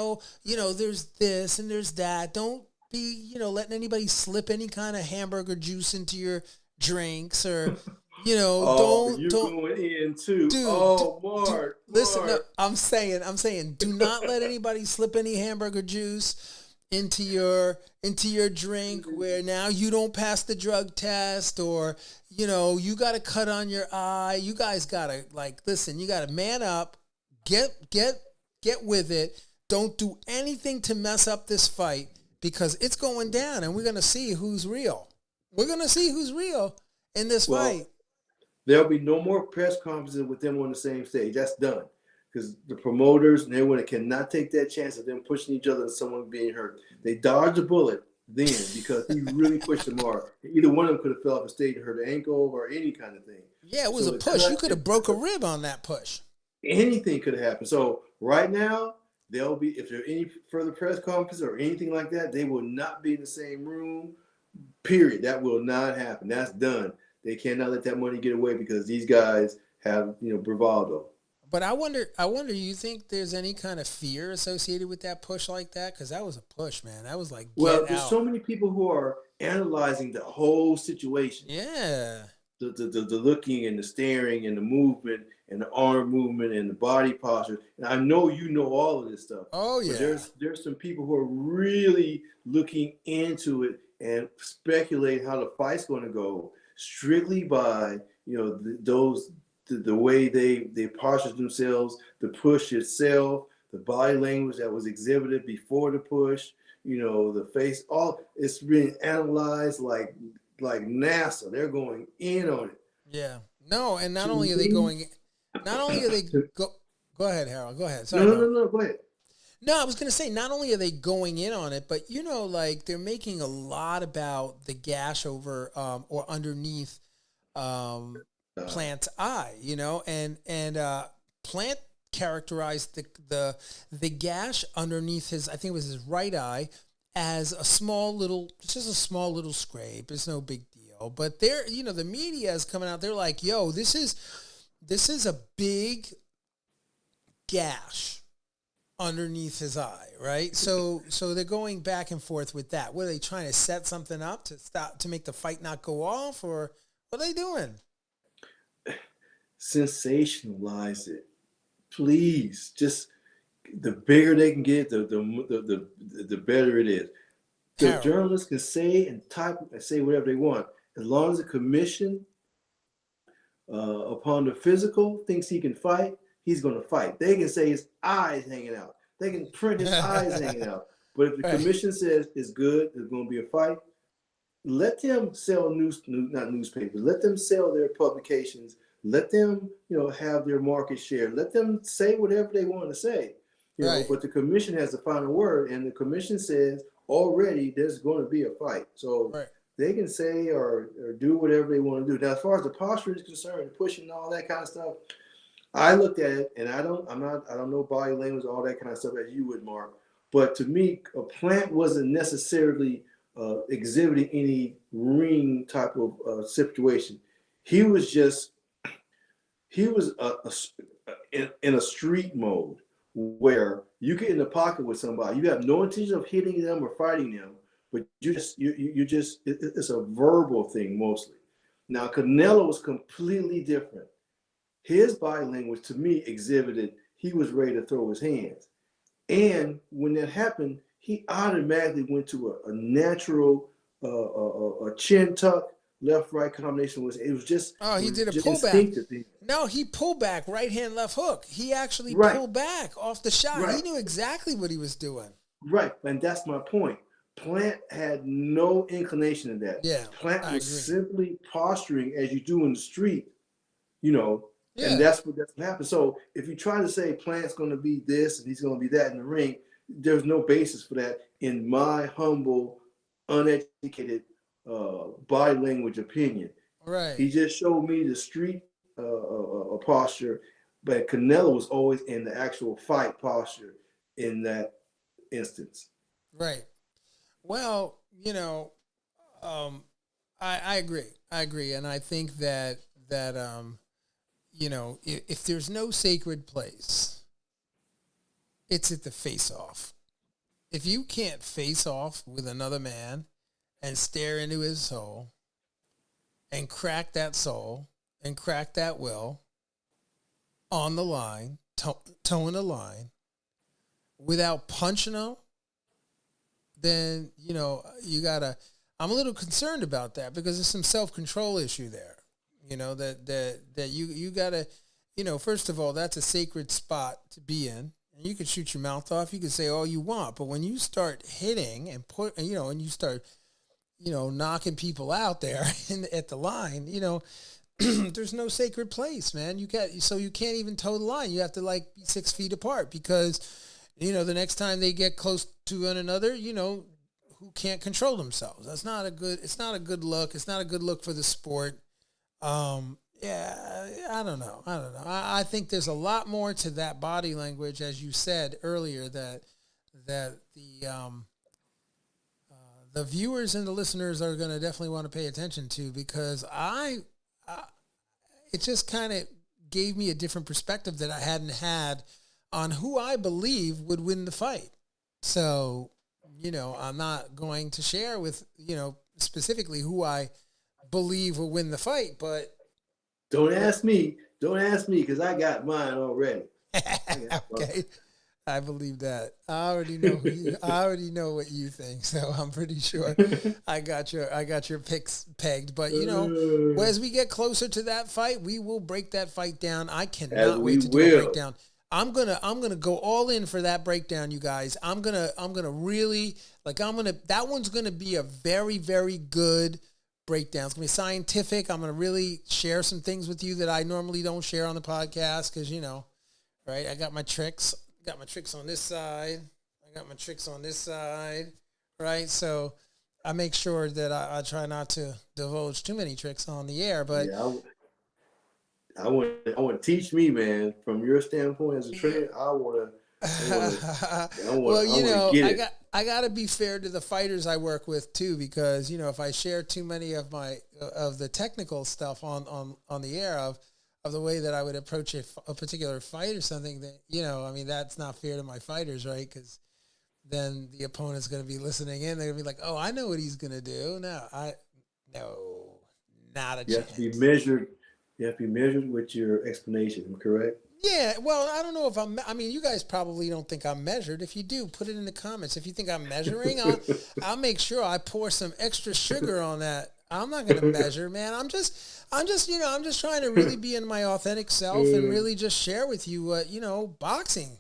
there's this and there's that. Don't be, letting anybody slip any kind of hamburger juice into your drinks, or, You know, Oh, you don't, going in too? dude. Oh, Mark, Listen, no, Mark. I'm saying, do not let anybody slip any hamburger juice into your drink where now you don't pass the drug test, or you got a cut on your eye. You guys gotta listen. You gotta man up, get with it. Don't do anything to mess up this fight because it's going down, and we're gonna see who's real. We're gonna see who's real in this fight. There'll be no more press conferences with them on the same stage. That's done. Because the promoters and everyone cannot take that chance of them pushing each other and someone being hurt. They dodged a bullet then because he really pushed them hard. Either one of them could have fell off the stage and hurt an ankle or any kind of thing. Yeah, it was a push. You could have broke a rib on that push. Anything could have happened. So right now, they'll be, if there are any further press conferences or anything like that, they will not be in the same room. Period. That will not happen. That's done. They cannot let that money get away because these guys have, bravado. But I wonder. You think there's any kind of fear associated with that push like that? Because that was a push, man. That was like, there's so many people who are analyzing the whole situation. Yeah. The looking and the staring and the movement and the arm movement and the body posture. And I know you know all of this stuff. Oh yeah. But there's some people who are really looking into it and speculate how the fight's going to go strictly by the way they posture themselves, the push itself, the body language that was exhibited before the push, the face, all it's being analyzed like NASA. They're going in on it. Yeah. No, and not only are they go ahead, Harold. Go ahead. Sorry, No, go ahead. No, I was going to say, not only are they going in on it, but, they're making a lot about the gash over or underneath Plant's eye, and Plant characterized the gash underneath his, I think it was his right eye, as a small little scrape. It's no big deal. But they're, the media is coming out. They're like, yo, this is a big gash underneath his eye, right? So they're going back and forth with that. What are they trying to set something up to make the fight not go off, or what are they doing? Sensationalize it, please. Just the bigger they can get, the better it is. The journalists can say and type and say whatever they want, as long as the commission, upon the physical, thinks he can fight. He's going to fight. They can say his eyes hanging out. They can print his eyes hanging out. But if the commission says it's good, there's going to be a fight, let them sell not newspapers. Let them sell their publications. Let them, have their market share. Let them say whatever they want to say. But the commission has the final word, and the commission says already there's going to be a fight. So they can say or do whatever they want to do. Now, as far as the posture is concerned, pushing and all that kind of stuff, I looked at it, and I don't know body language, all that kind of stuff as you would, Mark. But to me, a Plant wasn't necessarily exhibiting any ring type of situation. He was in a street mode where you get in the pocket with somebody. You have no intention of hitting them or fighting them, but it's a verbal thing mostly. Now, Canelo was completely different. His body language, to me, exhibited he was ready to throw his hands. And when that happened, he automatically went to a natural a chin tuck, left-right combination. It was just he did a pullback. No, he pulled back, right hand, left hook. He actually pulled back off the shot. Right. He knew exactly what he was doing. Right, and that's my point. Plant had no inclination of that. Yeah, Plant was simply posturing as you do in the street, and that's what happened. So if you try to say Plant's going to be this and he's going to be that in the ring, there's no basis for that in my humble, uneducated body language opinion. Right. He just showed me the street posture, but Canelo was always in the actual fight posture in that instance. Right. Well, I agree, and I think that if there's no sacred place, it's at the face-off. If you can't face off with another man and stare into his soul and crack that soul and crack that will on the line, toeing the line, without punching them, then, you know, I'm a little concerned about that because there's some self-control issue there. You know, that you gotta, you know, first of all, that's a sacred spot to be in. And you can shoot your mouth off. You can say all you want, but when you start hitting and and you start, you know, knocking people out there at the line, you know, there's no sacred place, man. You can't even toe the line. You have to like be 6 feet apart because, you know, the next time they get close to one another, you know, who can't control themselves. It's not a good look. It's not a good look for the sport. Yeah, I don't know. I think there's a lot more to that body language, as you said earlier, that the viewers and the listeners are going to definitely want to pay attention to, because it just kind of gave me a different perspective that I hadn't had on who I believe would win the fight. So, you know, I'm not going to share with, you know, specifically who I believe will win the fight, but don't ask me because I got mine already. Okay, I believe that. I already know what you think, so I'm pretty sure I got your picks pegged. But you know, as we get closer to that fight, we will break that fight down. I cannot wait to do a breakdown. I'm gonna go all in for that breakdown, you guys. I'm gonna really that one's gonna be a very, very good breakdown. It's gonna be scientific. I'm gonna really share some things with you that I normally don't share on the podcast because, you know, right? I got my tricks. Got my tricks on this side. I got my tricks on this side, right? So I make sure that I try not to divulge too many tricks on the air. But yeah, I want to teach me, man. From your standpoint as a trainer, I want to. I got to be fair to the fighters I work with too, because, you know, if I share too many of the technical stuff on the air of the way that I would approach a particular fight or something, that, you know, I mean, that's not fair to my fighters, right? Because then the opponent's going to be listening in. They're going to be like, oh, I know what he's going to do. No, not a chance. You have to be measured. You have to be measured with your explanation, correct? Yeah, well, I don't know if I mean, you guys probably don't think I'm measured. If you do, put it in the comments. If you think I'm measuring, I'll make sure I pour some extra sugar on that. I'm not going to measure, man. I'm just trying to really be in my authentic self and really just share with you what, you know, boxing,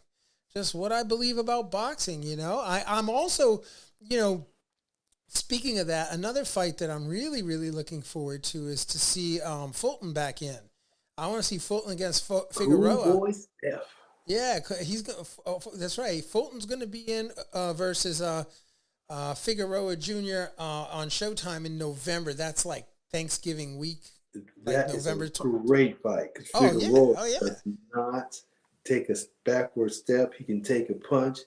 just what I believe about boxing. You know, I'm also, you know, speaking of that, another fight that I'm really, really looking forward to is to see Fulton back in. I want to see Fulton against Figueroa. Cool boy Steph. Yeah, that's right. Fulton's going to be in versus Figueroa Jr. On Showtime in November. That's like Thanksgiving week. That like November is a great fight. Figueroa does not take a backward step. He can take a punch,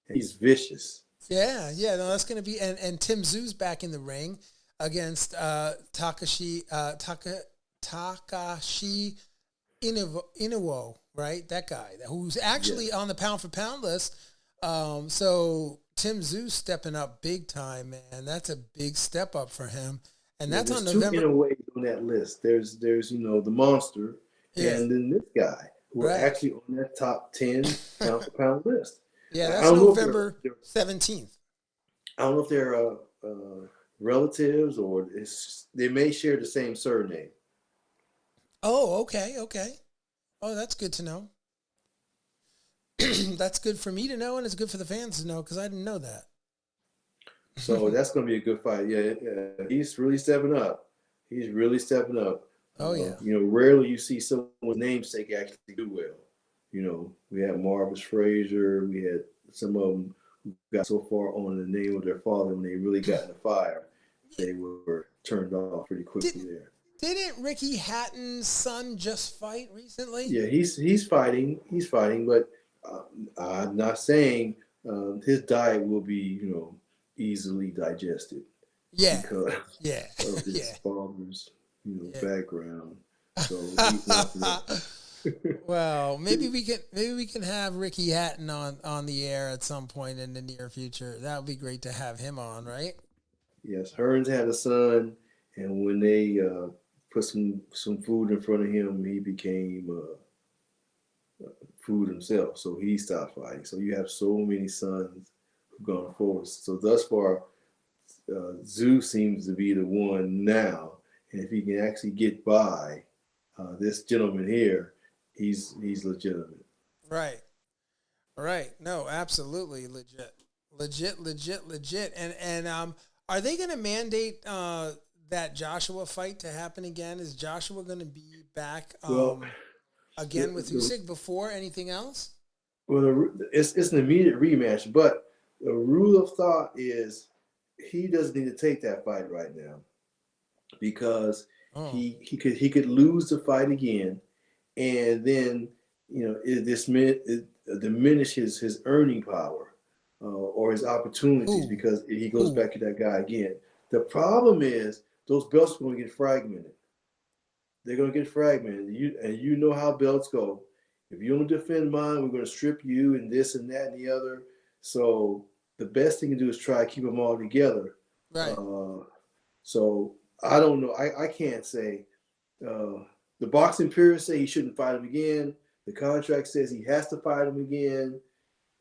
and he's vicious. Yeah. No, that's going to be and Tim Zoo's back in the ring against Takashi Inoue, right? That guy who's actually on the pound for pound list. So Tim Zoo's stepping up big time, man. That's a big step up for him. And that's on November. Two Inoues on that list. There's you know, the monster, and then this guy who are actually on that top 10 pound for pound list. Yeah, that's November 17th. I don't know if they're relatives or they may share the same surname. Oh, okay. Oh, that's good to know. That's good for me to know, and it's good for the fans to know, because I didn't know that. So that's going to be a good fight. Yeah, he's really stepping up. Oh, yeah. You know, rarely you see someone's namesake actually do well. You know, we had Marvis Frazier. We had some of them who got so far on the name of their father when they really got in the fire, they were turned off pretty quickly there. Didn't Ricky Hatton's son just fight recently? Yeah, he's fighting. But I'm not saying his diet will be, you know, easily digested. Yeah. Because of his father's, you know, background. So he's not. Well, maybe we can have Ricky Hatton on the air at some point in the near future. That would be great to have him on, right? Yes, Hearns had a son, and when they put some food in front of him, he became food himself. So he stopped fighting. So you have so many sons who've gone forward. So thus far, Zeus seems to be the one now, and if he can actually get by this gentleman here, he's legitimate. Right. Right. No, absolutely legit. And are they going to mandate that Joshua fight to happen again? Is Joshua going to be back again with Usyk before anything else? Well, it's an immediate rematch, but the rule of thought is he doesn't need to take that fight right now because he could lose the fight again, and then it diminishes his earning power or his opportunities because he goes back to that guy again. The problem is those belts are going to get fragmented. They're going to get fragmented. You know how belts go. If you don't defend mine, we're going to strip you and this and that and the other. So the best thing to do is try to keep them all together. Right. So I don't know. I can't say. The boxing purists say he shouldn't fight him again. The contract says he has to fight him again.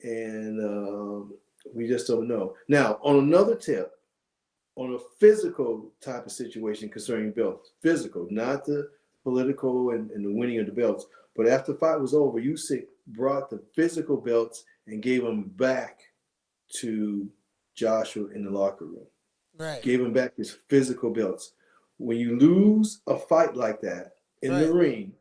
And we just don't know. Now, on another tip, on a physical type of situation concerning belts, physical, not the political and the winning of the belts. But after the fight was over, Usyk brought the physical belts and gave them back to Joshua in the locker room. Right. Gave him back his physical belts. When you lose a fight like that in the ring,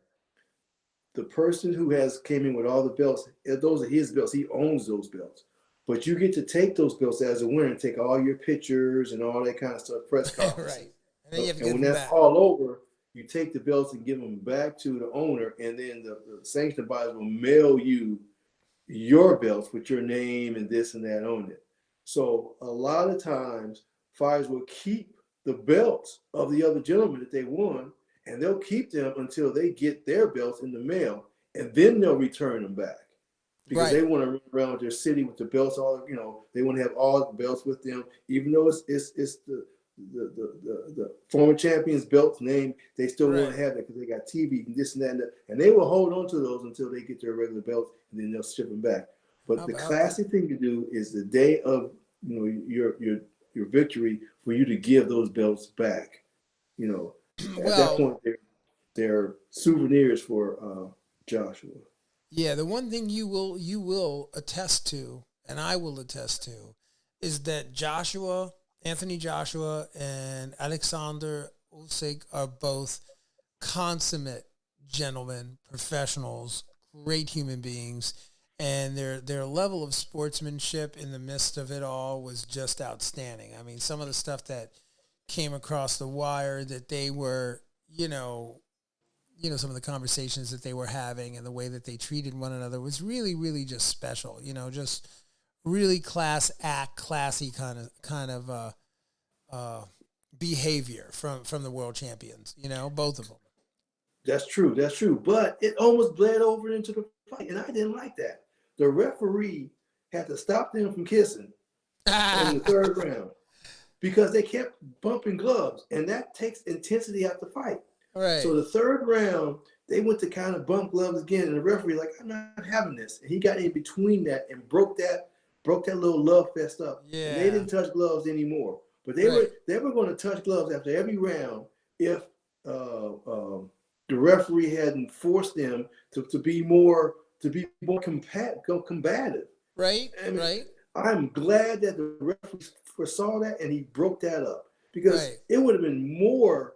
the person who came in with all the belts, those are his belts. He owns those belts. But you get to take those belts as a winner and take all your pictures and all that kind of stuff, press conferences. Right. And then you have to give when them that's back. all over, you take the belts and give them back to the owner, and then the sanctioned bodies will mail you your belts with your name and this and that on it. So a lot of times, fighters will keep the belts of the other gentleman that they won, and they'll keep them until they get their belts in the mail, and then they'll return them back. Because they want to run around with their city with the belts all, they want to have all the belts with them, even though it's the former champion's belt's name, they still want to have it because they got TV and this and that, and they will hold on to those until they get their regular belts, and then they'll ship them back. But the classic thing to do is the day of your victory for you to give those belts back. At that point they're souvenirs for Joshua. Yeah, the one thing you will attest to, and I will attest to, is that Anthony Joshua and Oleksandr Usyk are both consummate gentlemen, professionals, great human beings, and their level of sportsmanship in the midst of it all was just outstanding. I mean, some of the stuff that came across the wire that they were, some of the conversations that they were having and the way that they treated one another was really, really just special. Just really classy kind of behavior from the world champions. Both of them. That's true. But it almost bled over into the fight, and I didn't like that. The referee had to stop them from kissing in the third round because they kept bumping gloves, and that takes intensity out the fight. Right. So the third round, they went to kind of bump gloves again, and the referee like, I'm not having this. And he got in between that and broke that little love fest up. Yeah. And they didn't touch gloves anymore. But they were going to touch gloves after every round if the referee hadn't forced them to be more combative. Right. Right. I'm glad that the referee foresaw that and he broke that up because it would have been more.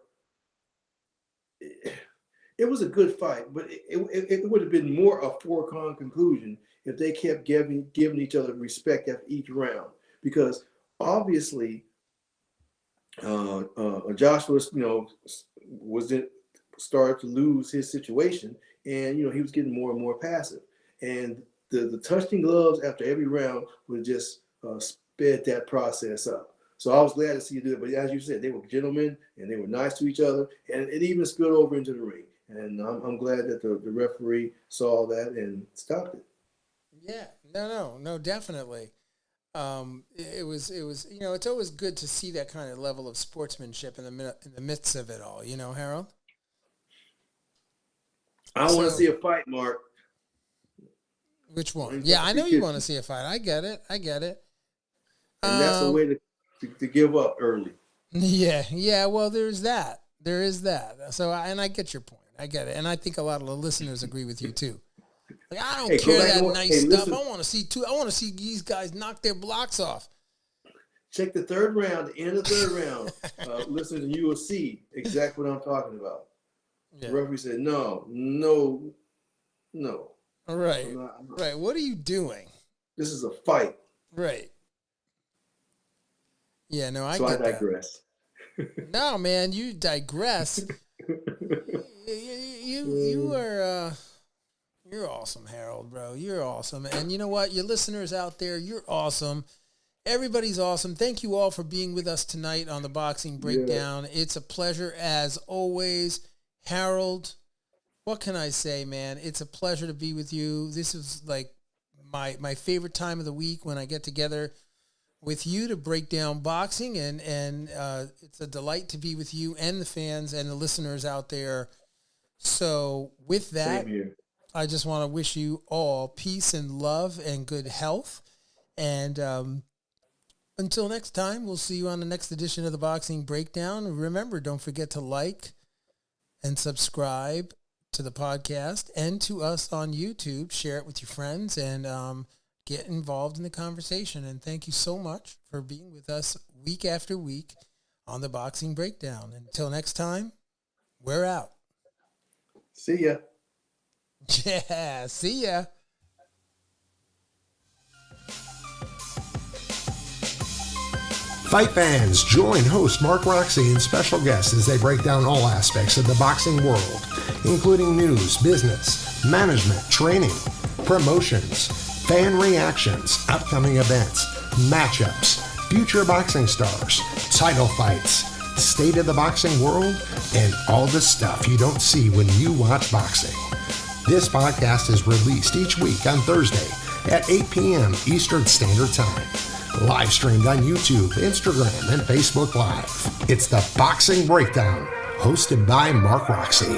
It was a good fight, but it would have been more a foregone conclusion if they kept giving each other respect after each round. Because obviously, Joshua, started to lose his situation, and he was getting more and more passive. And the touching gloves after every round would just sped that process up. So I was glad to see you do it. But as you said, they were gentlemen and they were nice to each other, and it even spilled over into the ring. And I'm glad that the referee saw that and stopped it. Yeah, no, definitely. It was it's always good to see that kind of level of sportsmanship in the midst of it all. Harold. I want to see a fight, Mark. Which one? Yeah, I know you want to see a fight. I get it. And that's a way to give up early. Yeah. Well, there's that. There is that. So, I get your point. I get it, and I think a lot of the listeners agree with you too. Like, I don't care that nice stuff. Listen. I want to see these guys knock their blocks off. Check the third round, the end of the third round. Listen, you will see exactly what I'm talking about. Yeah. The referee said, no. All right. Right. What are you doing? This is a fight. Right. Yeah, no, I digress. No, man, you digress. You are you're awesome, Harold, bro. You're awesome. And you know what? Your listeners out there, you're awesome. Everybody's awesome. Thank you all for being with us tonight on the Boxing Breakdown. Yeah. It's a pleasure as always. Harold, what can I say, man? It's a pleasure to be with you. This is like my favorite time of the week when I get together with you to break down boxing, and it's a delight to be with you and the fans and the listeners out there. So with that, I just want to wish you all peace and love and good health. And until next time, we'll see you on the next edition of the Boxing Breakdown. Remember, don't forget to like and subscribe to the podcast and to us on YouTube. Share it with your friends and get involved in the conversation. And thank you so much for being with us week after week on the Boxing Breakdown. Until next time, we're out. See ya. Yeah, see ya. Fight fans, join host Mark Roxy and special guests as they break down all aspects of the boxing world, including news, business, management, training, promotions, fan reactions, upcoming events, matchups, future boxing stars, title fights, state of the boxing world, and all the stuff you don't see when you watch boxing. This podcast is released each week on Thursday at 8 p.m. Eastern Standard Time. Live streamed on YouTube, Instagram, and Facebook Live. It's the Boxing Breakdown, hosted by Mark Roxy.